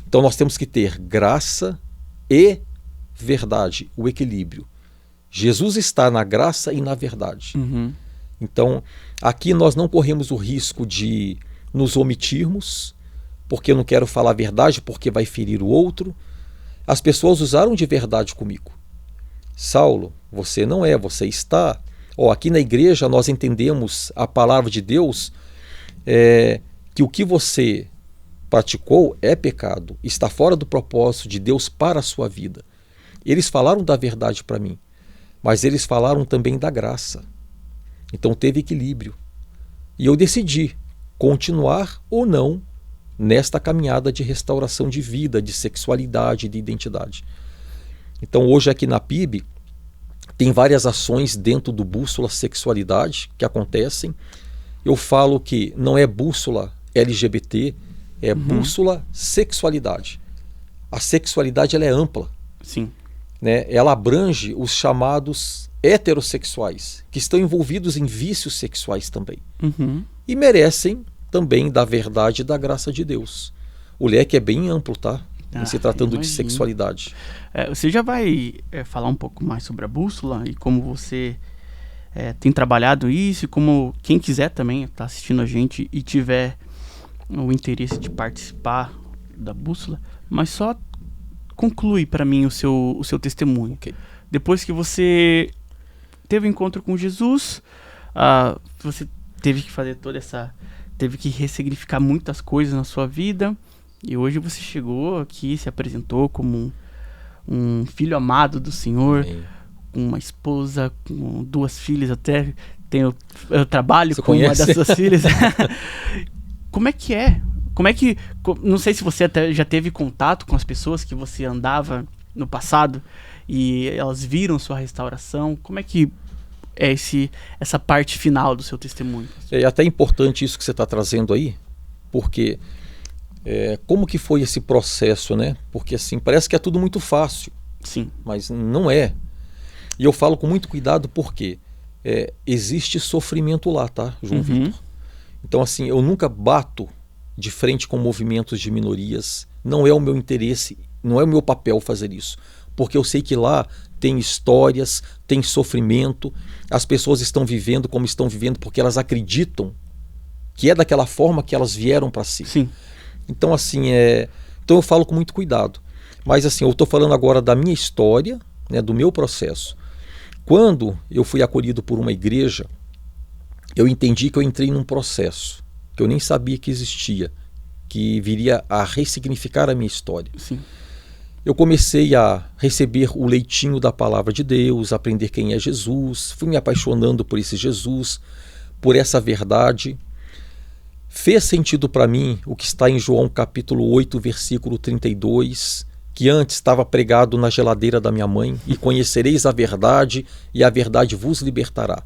Então nós temos que ter graça e verdade, o equilíbrio. Jesus está na graça e na verdade. Então aqui nós não corremos o risco de nos omitirmos, porque eu não quero falar a verdade porque vai ferir o outro. As pessoas usaram de verdade comigo. Saulo, você não é, você está... aqui na igreja nós entendemos a palavra de Deus, que o que você praticou é pecado, está fora do propósito de Deus para a sua vida. Eles falaram da verdade para mim, mas eles falaram também da graça. Então teve equilíbrio. E eu decidi continuar ou não nesta caminhada de restauração de vida, de sexualidade, de identidade. Então hoje aqui na PIB tem várias ações dentro do Bússola Sexualidade que acontecem. Eu falo que não é bússola LGBT, é bússola sexualidade. A sexualidade ela é ampla. Sim. Né? Ela abrange os chamados heterossexuais, que estão envolvidos em vícios sexuais também. E merecem também da verdade e da graça de Deus. O leque é bem amplo, tá? Em se tratando de sexualidade. Você já vai falar um pouco mais sobre a bússola e como você tem trabalhado isso, e como quem quiser também estar assistindo a gente e tiver o interesse de participar da bússola, mas só conclui para mim o seu testemunho. Ok. Depois que você teve um encontro com Jesus, você teve que fazer teve que ressignificar muitas coisas na sua vida, e hoje você chegou aqui, se apresentou como um filho amado do Senhor, Amém. com uma esposa, com 2 filhas até. Eu trabalho Você com uma conhece? das suas filhas. Como é que é? Não sei se você até já teve contato com as pessoas que você andava no passado e elas viram sua restauração. Como é que é essa parte final do seu testemunho? É até importante isso que você está trazendo aí, porque como que foi esse processo, né? Porque assim, parece que é tudo muito fácil. Sim. Mas não é. E eu falo com muito cuidado porque existe sofrimento lá, tá, João Vitor? Então assim, eu nunca bato de frente com movimentos de minorias, não é o meu interesse, não é o meu papel fazer isso, porque eu sei que lá tem histórias, tem sofrimento, as pessoas estão vivendo como estão vivendo porque elas acreditam que é daquela forma que elas vieram para si. Sim. Então assim, então eu falo com muito cuidado, mas assim, eu estou falando agora da minha história, né, do meu processo. Quando eu fui acolhido por uma igreja, eu entendi que eu entrei num processo que eu nem sabia que existia, que viria a ressignificar a minha história. Sim. Eu comecei a receber o leitinho da palavra de Deus, aprender quem é Jesus, fui me apaixonando por esse Jesus, por essa verdade. Fez sentido para mim o que está em João capítulo 8, versículo 32, que antes estava pregado na geladeira da minha mãe, e conhecereis a verdade, e a verdade vos libertará.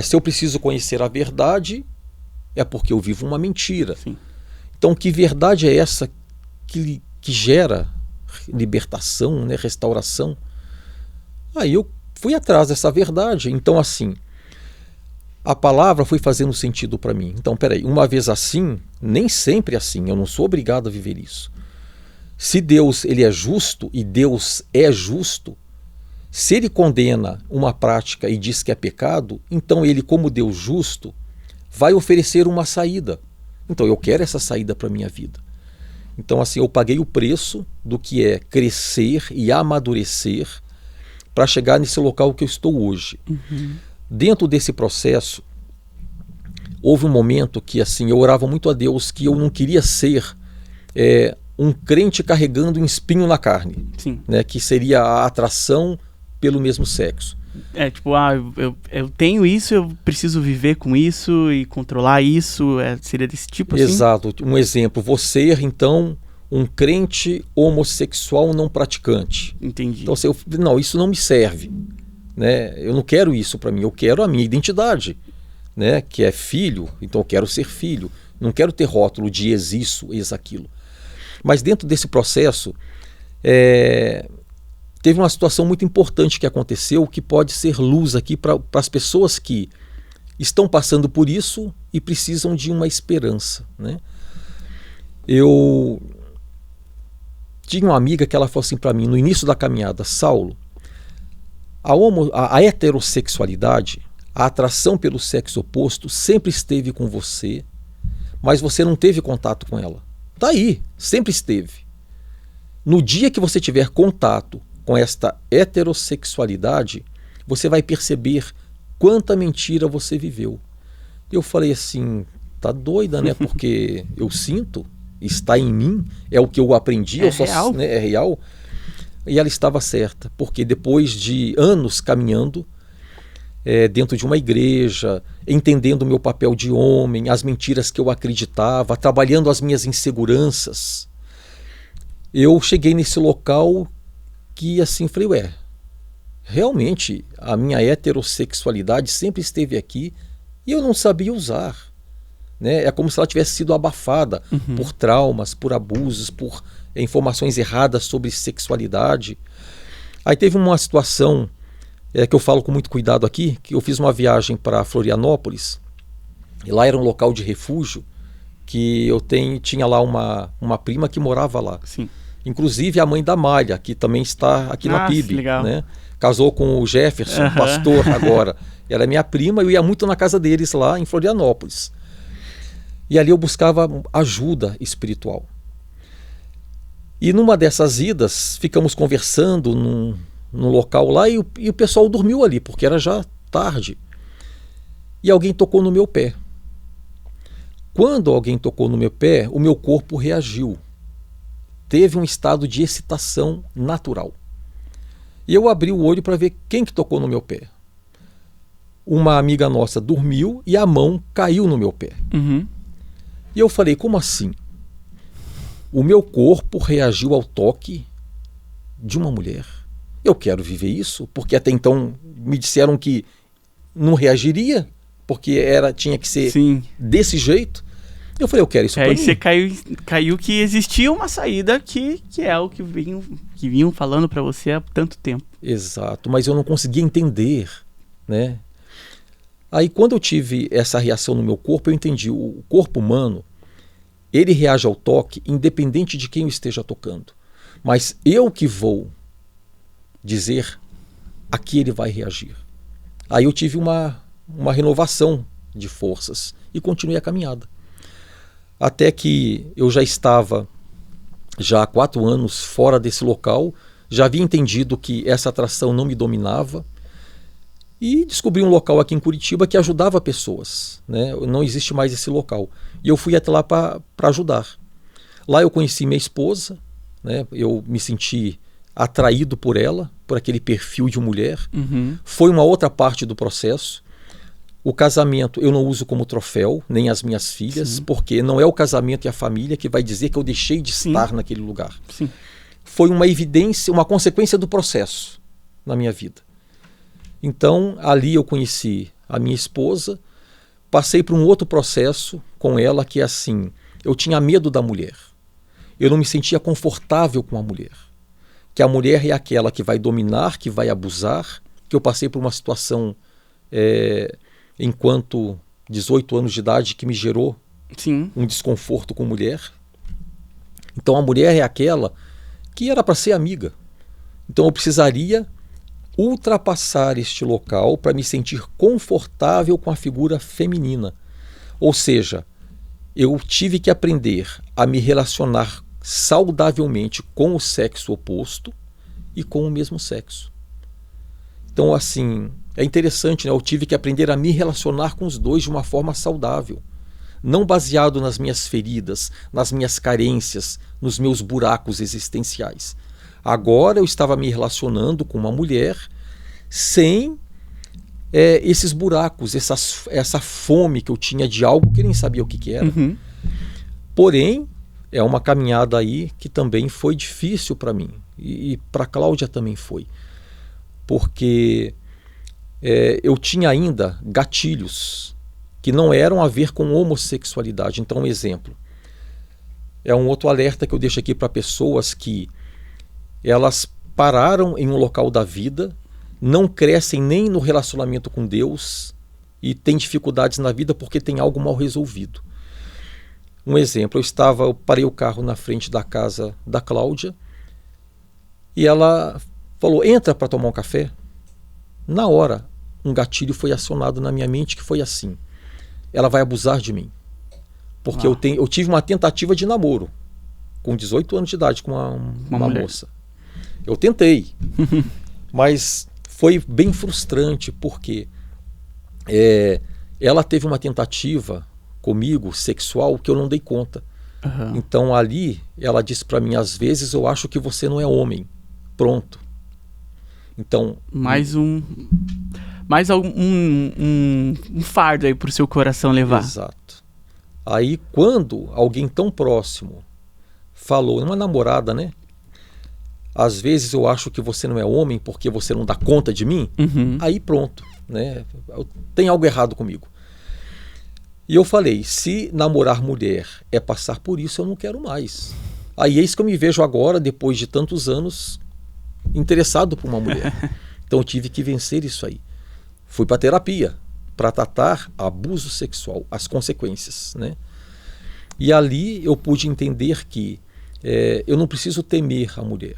Se eu preciso conhecer a verdade, é porque eu vivo uma mentira. Sim. Então, que verdade é essa que gera libertação, né, restauração? Aí eu fui atrás dessa verdade. Então, assim, a palavra foi fazendo sentido para mim. Então, peraí, uma vez assim, nem sempre assim, eu não sou obrigado a viver isso. Se Deus ele é justo, e Deus é justo, se ele condena uma prática e diz que é pecado, então ele, como Deus justo, vai oferecer uma saída. Então eu quero essa saída para a minha vida. Então assim, eu paguei o preço do que é crescer e amadurecer para chegar nesse local que eu estou hoje. Dentro desse processo, houve um momento que assim, eu orava muito a Deus que eu não queria ser um crente carregando um espinho na carne. Sim. Né, que seria a atração pelo mesmo sexo. Tipo, eu tenho isso, eu preciso viver com isso e controlar isso, seria desse tipo assim? Exato. Um exemplo, você então um crente homossexual não praticante. Entendi. Então, não, isso não me serve. Né? Eu não quero isso para mim, eu quero a minha identidade, né? Que é filho, então eu quero ser filho. Não quero ter rótulo de ex isso, ex aquilo. Mas dentro desse processo, teve uma situação muito importante que aconteceu, que pode ser luz aqui para as pessoas que estão passando por isso e precisam de uma esperança. Né? Eu tinha uma amiga que ela falou assim para mim, no início da caminhada: Saulo, a heterossexualidade, a atração pelo sexo oposto sempre esteve com você, mas você não teve contato com ela. Está aí, sempre esteve. No dia que você tiver contato com esta heterossexualidade, você vai perceber quanta mentira você viveu. Eu falei assim, tá doida, né? Porque eu sinto, está em mim, é o que eu aprendi, real. Né, é real. E ela estava certa, porque depois de anos caminhando dentro de uma igreja, entendendo o meu papel de homem, as mentiras que eu acreditava, trabalhando as minhas inseguranças, eu cheguei nesse local que assim falei, realmente a minha heterossexualidade sempre esteve aqui e eu não sabia usar. Né? É como se ela tivesse sido abafada por traumas, por abusos, por informações erradas sobre sexualidade. Aí teve uma situação que eu falo com muito cuidado aqui, que eu fiz uma viagem para Florianópolis, e lá era um local de refúgio, que eu tinha lá uma prima que morava lá. Sim. Inclusive a mãe da Malha, que também está aqui na PIB. Legal. Né? Casou com o Jefferson, pastor agora. Ela é minha prima, eu ia muito na casa deles lá em Florianópolis. E ali eu buscava ajuda espiritual. E numa dessas idas, ficamos conversando num local lá e o pessoal dormiu ali, porque era já tarde. E alguém tocou no meu pé. Quando alguém tocou no meu pé, o meu corpo reagiu. Teve um estado de excitação natural. E eu abri o olho para ver quem que tocou no meu pé. Uma amiga nossa dormiu e a mão caiu no meu pé. Uhum. E eu falei, como assim? O meu corpo reagiu ao toque de uma mulher. Eu quero viver isso, porque até então me disseram que não reagiria, porque tinha que ser desse jeito. Eu falei, eu quero isso para mim. Aí você caiu que existia uma saída que é o que vinham falando para você há tanto tempo. Exato, mas eu não conseguia entender, né? Aí quando eu tive essa reação no meu corpo, eu entendi, o corpo humano, ele reage ao toque independente de quem o esteja tocando. Mas eu que vou dizer a que ele vai reagir. Aí eu tive uma renovação de forças e continuei a caminhada. Até que eu já estava há 4 anos fora desse local, já havia entendido que essa atração não me dominava e descobri um local aqui em Curitiba que ajudava pessoas, né? Não existe mais esse local. E eu fui até lá para ajudar. Lá eu conheci minha esposa, né? Eu me senti atraído por ela, por aquele perfil de mulher. Uhum. Foi uma outra parte do processo. O casamento eu não uso como troféu, nem as minhas filhas, Sim. porque não é o casamento e a família que vai dizer que eu deixei de Sim. estar naquele lugar. Sim. Foi uma evidência, uma consequência do processo na minha vida. Então, ali eu conheci a minha esposa, passei por um outro processo com ela que é assim, eu tinha medo da mulher. Eu não me sentia confortável com a mulher. Que a mulher é aquela que vai dominar, que vai abusar, que eu passei por uma situação enquanto 18 anos de idade que me gerou um desconforto com mulher. Então a mulher é aquela que era para ser amiga. Então eu precisaria ultrapassar este local para me sentir confortável com a figura feminina. Ou seja, eu tive que aprender a me relacionar saudavelmente com o sexo oposto e com o mesmo sexo. Então, assim, é interessante, né? Eu tive que aprender a me relacionar com os dois de uma forma saudável. Não baseado nas minhas feridas, nas minhas carências, nos meus buracos existenciais. Agora eu estava me relacionando com uma mulher sem esses buracos, essa fome que eu tinha de algo que eu nem sabia o que era. Uhum. Porém, é uma caminhada aí que também foi difícil para mim. E para a Cláudia também foi. Porque eu tinha ainda gatilhos que não eram a ver com homossexualidade. Então, um exemplo. É um outro alerta que eu deixo aqui para pessoas que elas pararam em um local da vida, não crescem nem no relacionamento com Deus e têm dificuldades na vida porque tem algo mal resolvido. Um exemplo, eu parei o carro na frente da casa da Cláudia e ela falou, entra para tomar um café. Na hora, um gatilho foi acionado na minha mente que foi assim, ela vai abusar de mim. Porque eu tive uma tentativa de namoro com 18 anos de idade com uma moça. Eu tentei, mas foi bem frustrante porque ela teve uma tentativa comigo, sexual, que eu não dei conta. Uhum. Então ali ela disse para mim, às vezes eu acho que você não é homem. Pronto. Então mais um fardo aí pro seu coração levar. Exato. Aí quando alguém tão próximo falou, uma namorada, né? Às vezes eu acho que você não é homem porque você não dá conta de mim. Uhum. Aí pronto, né? Tem algo errado comigo. E eu falei, se namorar mulher é passar por isso, eu não quero mais. Aí é isso que eu me vejo agora, depois de tantos anos, interessado por uma mulher. Então eu tive que vencer isso aí. Fui para terapia para tratar abuso sexual, as consequências, né? E ali eu pude entender que eu não preciso temer a mulher.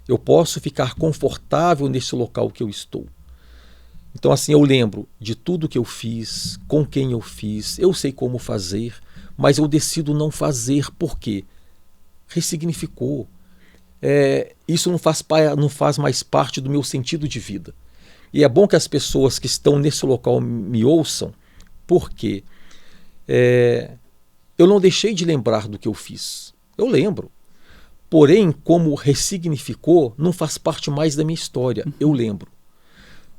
Eu posso ficar confortável nesse local que eu estou. Então assim, eu lembro de tudo que eu fiz, com quem eu fiz, eu sei como fazer, mas eu decido não fazer porque ressignificou. isso não faz mais parte do meu sentido de vida. E é bom que as pessoas que estão nesse local me ouçam, porque eu não deixei de lembrar do que eu fiz. Eu lembro. Porém, como ressignificou, não faz parte mais da minha história. Eu lembro.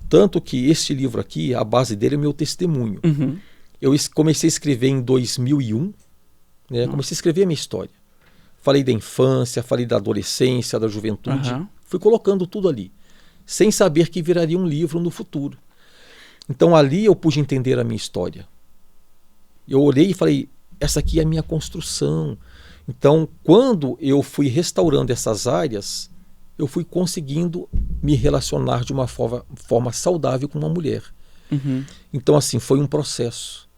Tanto que este livro aqui, a base dele é meu testemunho. Uhum. Eu comecei a escrever em 2001, né? Comecei a escrever a minha história. Falei da infância, falei da adolescência, da juventude. Uhum. Fui colocando tudo ali, sem saber que viraria um livro no futuro. Então ali eu pude entender a minha história. Eu olhei e falei, essa aqui é a minha construção. Então, quando eu fui restaurando essas áreas, eu fui conseguindo me relacionar de uma forma saudável com uma mulher. Uhum. Então, assim, foi um processo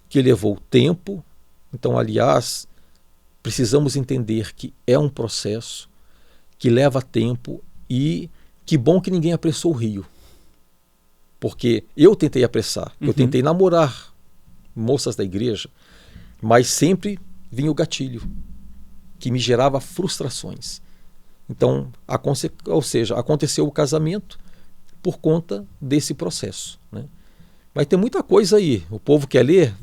que levou tempo. Então, aliás, precisamos entender que é um processo que leva tempo e que bom que ninguém apressou o rio. Porque eu tentei apressar, eu tentei namorar moças da igreja, mas sempre vinha o gatilho, que me gerava frustrações. Então, ou seja, aconteceu o casamento por conta desse processo, né? Mas tem muita coisa aí. O povo quer ler,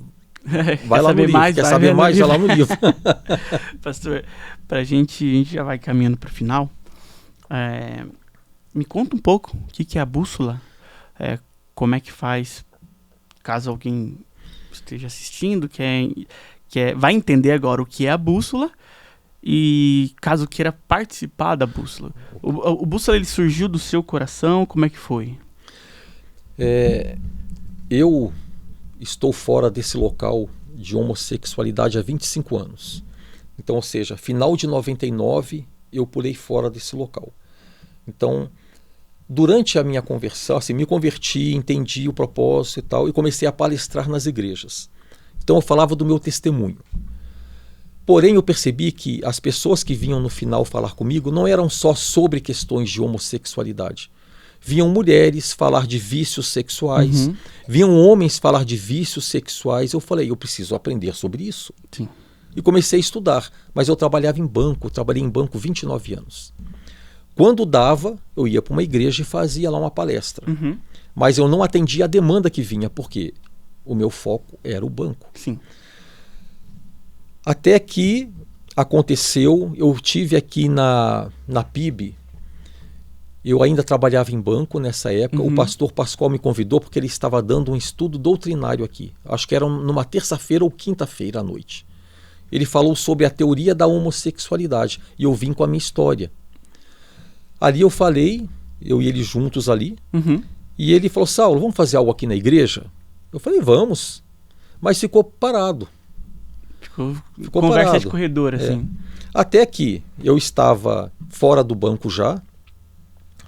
vai lá no livro. Quer saber mais, vai lá no livro. Pastor, a gente já vai caminhando para o final. Me conta um pouco o que é a bússola, como é que faz, caso alguém esteja assistindo, vai entender agora o que é a bússola, e caso queira participar da bússola. O bússola, ele surgiu do seu coração, como é que foi? Eu estou fora desse local de homossexualidade há 25 anos. Então, ou seja, final de 99, eu pulei fora desse local. Então, durante a minha conversão, assim, me converti, entendi o propósito e tal, e comecei a palestrar nas igrejas. Então, eu falava do meu testemunho. Porém, eu percebi que as pessoas que vinham no final falar comigo não eram só sobre questões de homossexualidade. Vinham mulheres falar de vícios sexuais, vinham homens falar de vícios sexuais. Eu falei, eu preciso aprender sobre isso. Sim. E comecei a estudar, mas eu trabalhava em banco, trabalhei em banco 29 anos. Quando dava, eu ia para uma igreja e fazia lá uma palestra. Mas eu não atendia a demanda que vinha, porque o meu foco era o banco. Sim. Até que aconteceu, eu tive aqui na PIB, eu ainda trabalhava em banco nessa época, o pastor Pascoal me convidou porque ele estava dando um estudo doutrinário aqui. Acho que era numa terça-feira ou quinta-feira à noite. Ele falou sobre a teoria da homossexualidade e eu vim com a minha história. Ali eu falei, eu e ele juntos ali, e ele falou, Saulo, vamos fazer algo aqui na igreja? Eu falei, vamos, mas ficou parado. Ficou conversa parado. De corredor, assim. Até que eu estava fora do banco já,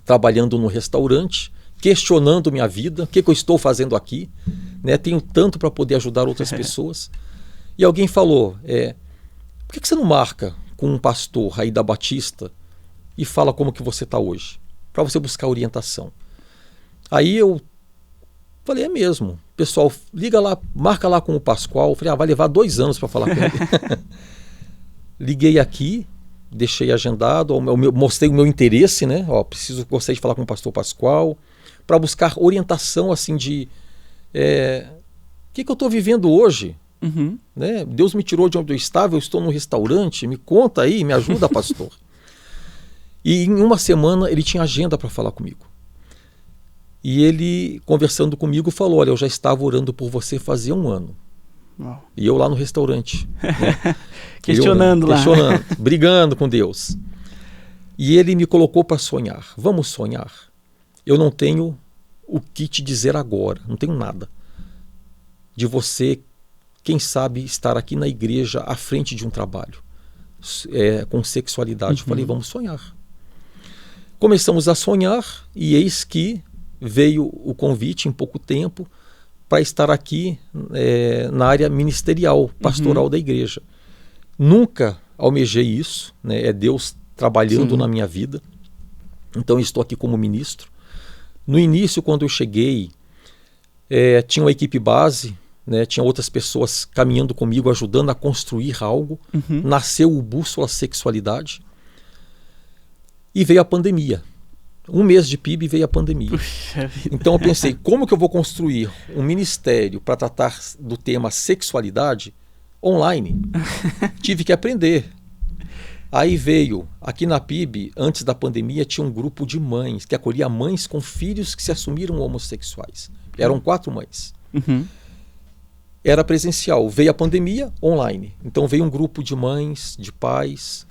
trabalhando no restaurante, questionando minha vida, o que eu estou fazendo aqui, né? Tenho tanto para poder ajudar outras pessoas. E alguém falou, por que você não marca com um pastor aí da Batista e fala como que você está hoje, para você buscar orientação? Aí eu falei, é mesmo. Pessoal, liga lá, marca lá com o Pascoal. Falei, vai levar 2 anos para falar com ele. Liguei aqui, deixei agendado, mostrei o meu interesse, né? Gostaria de falar com o pastor Pascoal, para buscar orientação assim de o que eu estou vivendo hoje. Né? Deus me tirou de onde eu estava, eu estou num restaurante, me conta aí, me ajuda, pastor. E em uma semana ele tinha agenda para falar comigo. E ele, conversando comigo, falou, olha, eu já estava orando por você fazia 1 ano. Uau. E eu lá no restaurante. Né? Questionando, brigando com Deus. E ele me colocou para sonhar. Vamos sonhar? Eu não tenho o que te dizer agora, não tenho nada. De você, quem sabe, estar aqui na igreja à frente de um trabalho com sexualidade. Eu falei, vamos sonhar. Começamos a sonhar e eis que veio o convite em pouco tempo para estar aqui na área ministerial, pastoral da igreja. Nunca almejei isso, né? É Deus trabalhando na minha vida. Então estou aqui como ministro. No início, quando eu cheguei, tinha uma equipe base, né? Tinha outras pessoas caminhando comigo, ajudando a construir algo. Nasceu o Bússola Sexualidade. E veio a pandemia. 1 mês de PIB e veio a pandemia. Puxa vida. Então eu pensei, como que eu vou construir um ministério para tratar do tema sexualidade online? Tive que aprender. Aí veio, aqui na PIB, antes da pandemia, tinha um grupo de mães que acolhia mães com filhos que se assumiram homossexuais. Eram 4 mães. Uhum. Era presencial. Veio a pandemia, online. Então veio um grupo de mães, de pais.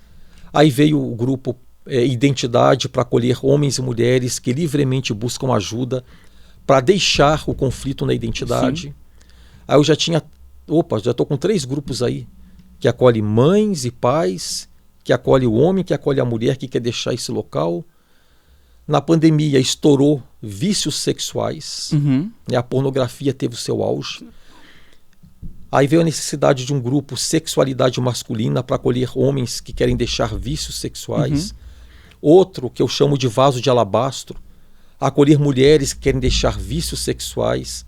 Aí veio o grupo Identidade para acolher homens e mulheres que livremente buscam ajuda para deixar o conflito na identidade. Sim. Aí eu já tinha, já estou com 3 grupos aí, que acolhe mães e pais, que acolhe o homem, que acolhe a mulher que quer deixar esse local. Na pandemia estourou vícios sexuais, a pornografia teve o seu auge. Aí veio a necessidade de um grupo sexualidade masculina para acolher homens que querem deixar vícios sexuais. Outro, que eu chamo de vaso de alabastro, acolher mulheres que querem deixar vícios sexuais.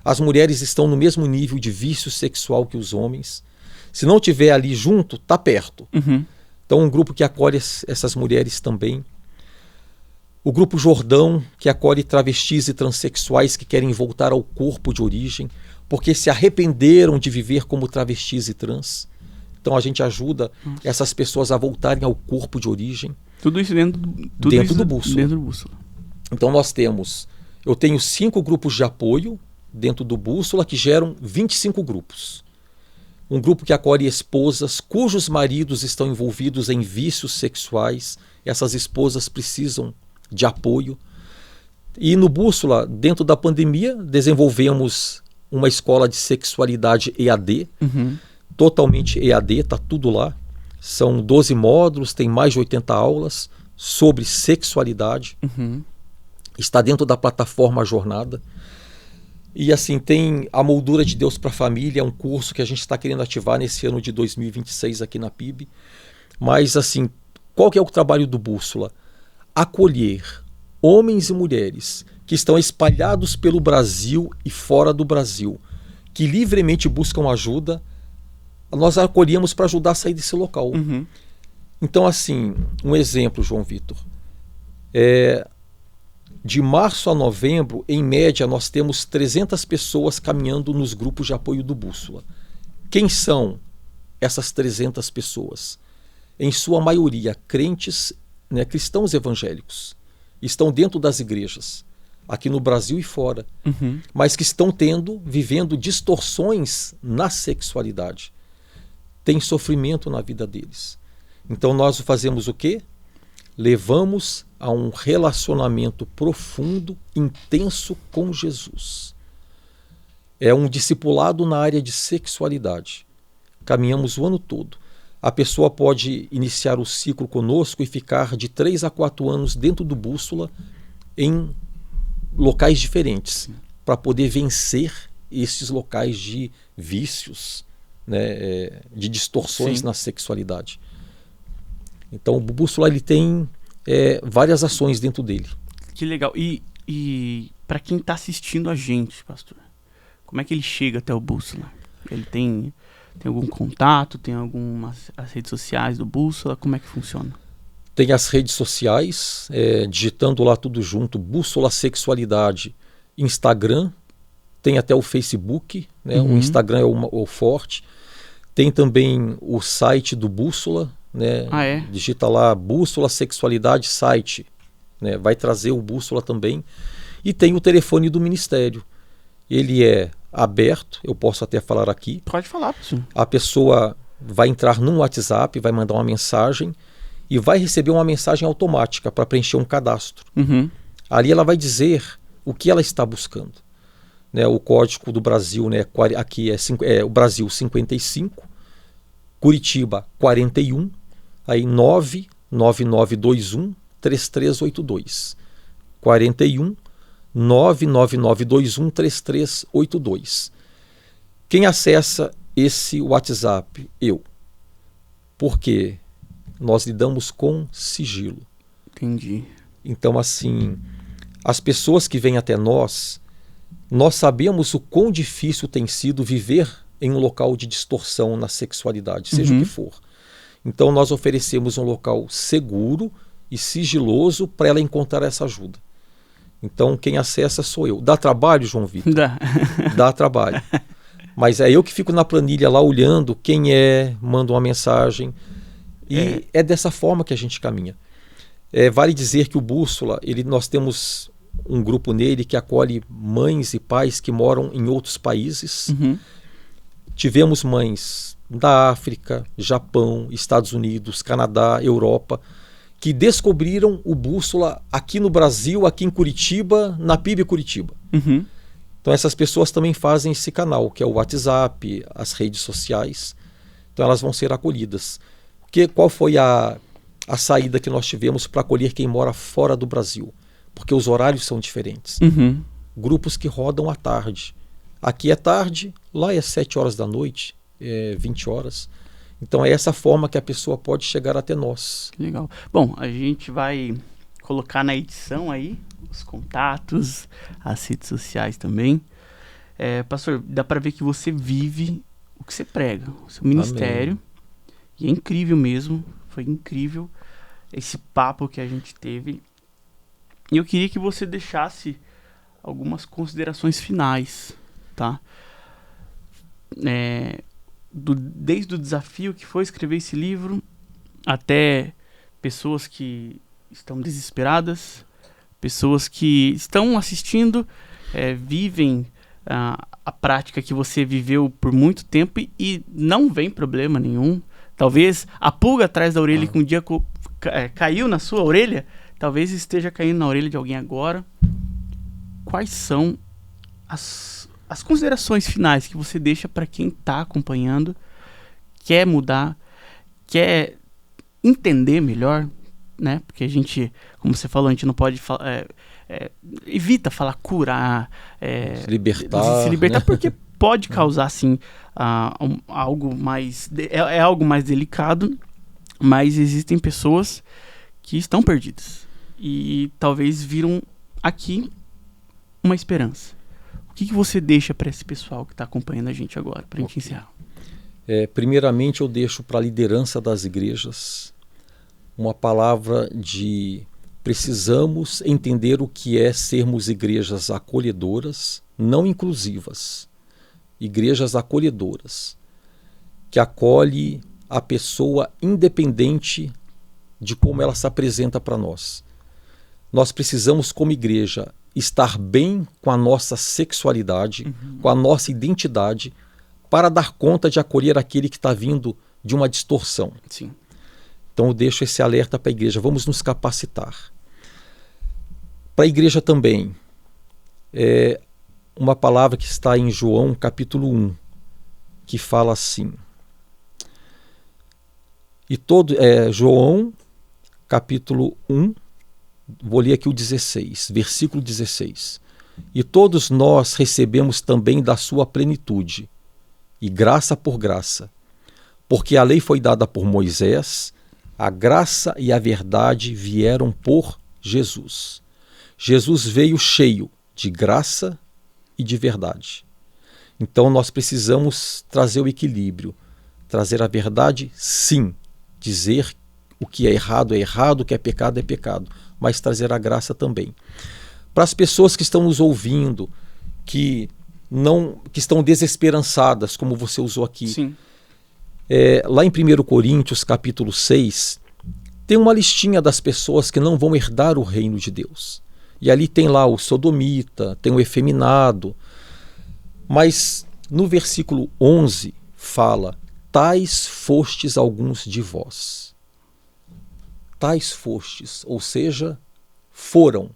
As mulheres estão no mesmo nível de vício sexual que os homens. Se não tiver ali junto, está perto. Então um grupo que acolhe essas mulheres também. O grupo Jordão, que acolhe travestis e transexuais que querem voltar ao corpo de origem, porque se arrependeram de viver como travestis e trans. Então a gente ajuda essas pessoas a voltarem ao corpo de origem. Tudo isso dentro do Bússola. Então eu tenho 5 grupos de apoio dentro do Bússola que geram 25 grupos. Um grupo que acolhe esposas cujos maridos estão envolvidos em vícios sexuais. Essas esposas precisam de apoio. E no Bússola, dentro da pandemia, desenvolvemos uma escola de sexualidade EAD, totalmente EAD, está tudo lá. São 12 módulos, tem mais de 80 aulas sobre sexualidade. Está dentro da plataforma Jornada. E assim, tem a Moldura de Deus para a Família, é um curso que a gente está querendo ativar nesse ano de 2026 aqui na PIB. Mas assim, qual que é o trabalho do Bússola? Acolher homens e mulheres que estão espalhados pelo Brasil e fora do Brasil, que livremente buscam ajuda. Nós acolhemos para ajudar a sair desse local. Então assim, um exemplo, João Vitor. De março a novembro, em média, nós temos 300 pessoas caminhando nos grupos de apoio do Bússola. Quem são essas 300 pessoas? Em sua maioria, crentes, cristãos evangélicos. Estão dentro das igrejas, aqui no Brasil e fora, mas que estão vivendo distorções na sexualidade. Tem sofrimento na vida deles. Então nós fazemos o quê? Levamos a um relacionamento profundo, intenso com Jesus. É um discipulado na área de sexualidade. Caminhamos o ano todo. A pessoa pode iniciar o ciclo conosco e ficar de 3 a 4 anos dentro do Bússola em locais diferentes, para poder vencer esses locais de vícios, de distorções na sexualidade. Então o Bússola ele tem várias ações dentro dele. Que legal. E para quem está assistindo a gente, pastor, como é que ele chega até o Bússola? Ele tem algum contato? Tem as redes sociais do Bússola? Como é que funciona? Tem as redes sociais, digitando lá tudo junto, Bússola Sexualidade, Instagram, tem até o Facebook, o Instagram é o forte. Tem também o site do Bússola, digita lá Bússola Sexualidade site, vai trazer o Bússola também. E tem o telefone do ministério. Ele é aberto, eu posso até falar aqui. Pode falar, professor. A pessoa vai entrar no WhatsApp, vai mandar uma mensagem e vai receber uma mensagem automática para preencher um cadastro. Ali ela vai dizer o que ela está buscando. O código do Brasil, aqui é o Brasil 55, Curitiba 41, aí 99921 3382. 41 99921 3382. Quem acessa esse WhatsApp? Eu. Porque nós lidamos com sigilo. Entendi. Então, assim, as pessoas que vêm até nós sabemos o quão difícil tem sido viver em um local de distorção na sexualidade, seja o que for. Então, nós oferecemos um local seguro e sigiloso para ela encontrar essa ajuda. Então, quem acessa sou eu. Dá trabalho, João Vitor? Dá trabalho. Mas é eu que fico na planilha lá olhando quem manda uma mensagem. E é dessa forma que a gente caminha. Vale dizer que o Bússola, nós temos um grupo nele que acolhe mães e pais que moram em outros países. Uhum. Tivemos mães da África, Japão, Estados Unidos, Canadá, Europa, que descobriram o Bússola aqui no Brasil, aqui em Curitiba, na PIB Curitiba. Uhum. Então essas pessoas também fazem esse canal, que é o WhatsApp, as redes sociais. Então elas vão ser acolhidas. Qual foi a saída que nós tivemos para acolher quem mora fora do Brasil? Porque os horários são diferentes. Uhum. Grupos que rodam à tarde. Aqui é tarde, lá é 7 horas da noite, 20 horas. Então é essa forma que a pessoa pode chegar até nós. Legal. Bom, a gente vai colocar na edição aí os contatos, as redes sociais também. Pastor, dá para ver que você vive o que você prega, o seu ministério. Amém. E é incrível mesmo, foi incrível esse papo que a gente teve. E eu queria que você deixasse algumas considerações finais, tá? Desde o desafio que foi escrever esse livro, até pessoas que estão desesperadas, pessoas que estão assistindo, vivem a prática que você viveu por muito tempo e não vem problema nenhum. Talvez a pulga atrás da orelha que um dia caiu na sua orelha, talvez esteja caindo na orelha de alguém agora. Quais são as considerações finais que você deixa para quem está acompanhando, quer mudar, quer entender melhor, né? Porque a gente, como você falou, a gente não pode evita falar curar, se libertar, né? Porque pode causar, sim, algo mais... É algo mais delicado, mas existem pessoas que estão perdidas e talvez viram aqui uma esperança. O que você deixa para esse pessoal que está acompanhando a gente agora, para a gente encerrar? Primeiramente, eu deixo para a liderança das igrejas uma palavra de precisamos entender o que é sermos igrejas acolhedoras, não inclusivas. Igrejas acolhedoras, que acolhe a pessoa independente de como ela se apresenta para nós. Nós precisamos, como igreja, estar bem com a nossa sexualidade, com a nossa identidade, para dar conta de acolher aquele que está vindo de uma distorção. Sim. Então eu deixo esse alerta para a igreja, vamos nos capacitar. Para a igreja também, uma palavra que está em João capítulo 1, que fala assim, João capítulo 1, vou ler aqui o 16, versículo 16. E todos nós recebemos também da sua plenitude, e graça por graça, porque a lei foi dada por Moisés, a graça e a verdade vieram por Jesus. Jesus veio cheio de graça e de verdade. Então nós precisamos trazer o equilíbrio, trazer a verdade, sim, dizer o que é errado, o que é pecado, mas trazer a graça também. Para as pessoas que estão nos ouvindo, que estão desesperançadas, como você usou aqui, sim. Lá em 1 Coríntios capítulo 6, tem uma listinha das pessoas que não vão herdar o reino de Deus. E ali tem lá o sodomita, tem o efeminado. Mas no versículo 11 fala, tais fostes alguns de vós. Tais fostes, ou seja, foram.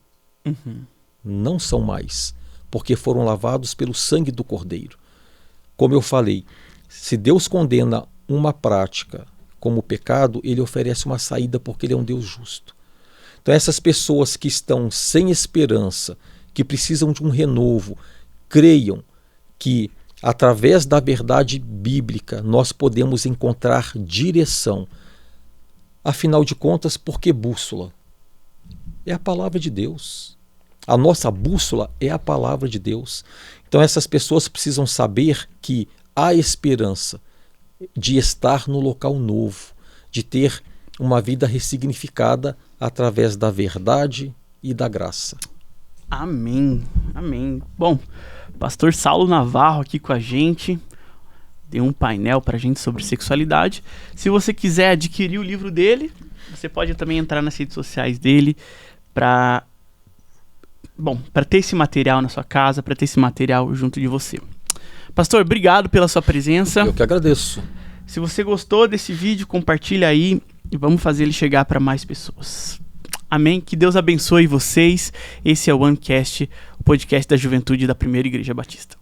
Não são mais, porque foram lavados pelo sangue do Cordeiro. Como eu falei, se Deus condena uma prática como pecado, ele oferece uma saída porque ele é um Deus justo. Então essas pessoas que estão sem esperança, que precisam de um renovo, creiam que através da verdade bíblica nós podemos encontrar direção. Afinal de contas, por que bússola? É a palavra de Deus. A nossa bússola é a palavra de Deus. Então essas pessoas precisam saber que há esperança de estar no local novo, de ter uma vida ressignificada através da verdade e da graça. Amém, amém. Bom, pastor Saulo Navarro aqui com a gente, deu um painel pra gente sobre sexualidade. Se você quiser adquirir o livro dele, você pode também entrar nas redes sociais dele para ter esse material na sua casa, para ter esse material junto de você. Pastor, obrigado pela sua presença. Eu que agradeço. Se você gostou desse vídeo, compartilha aí e vamos fazer ele chegar para mais pessoas. Amém? Que Deus abençoe vocês. Esse é o OneCast, o podcast da juventude da Primeira Igreja Batista.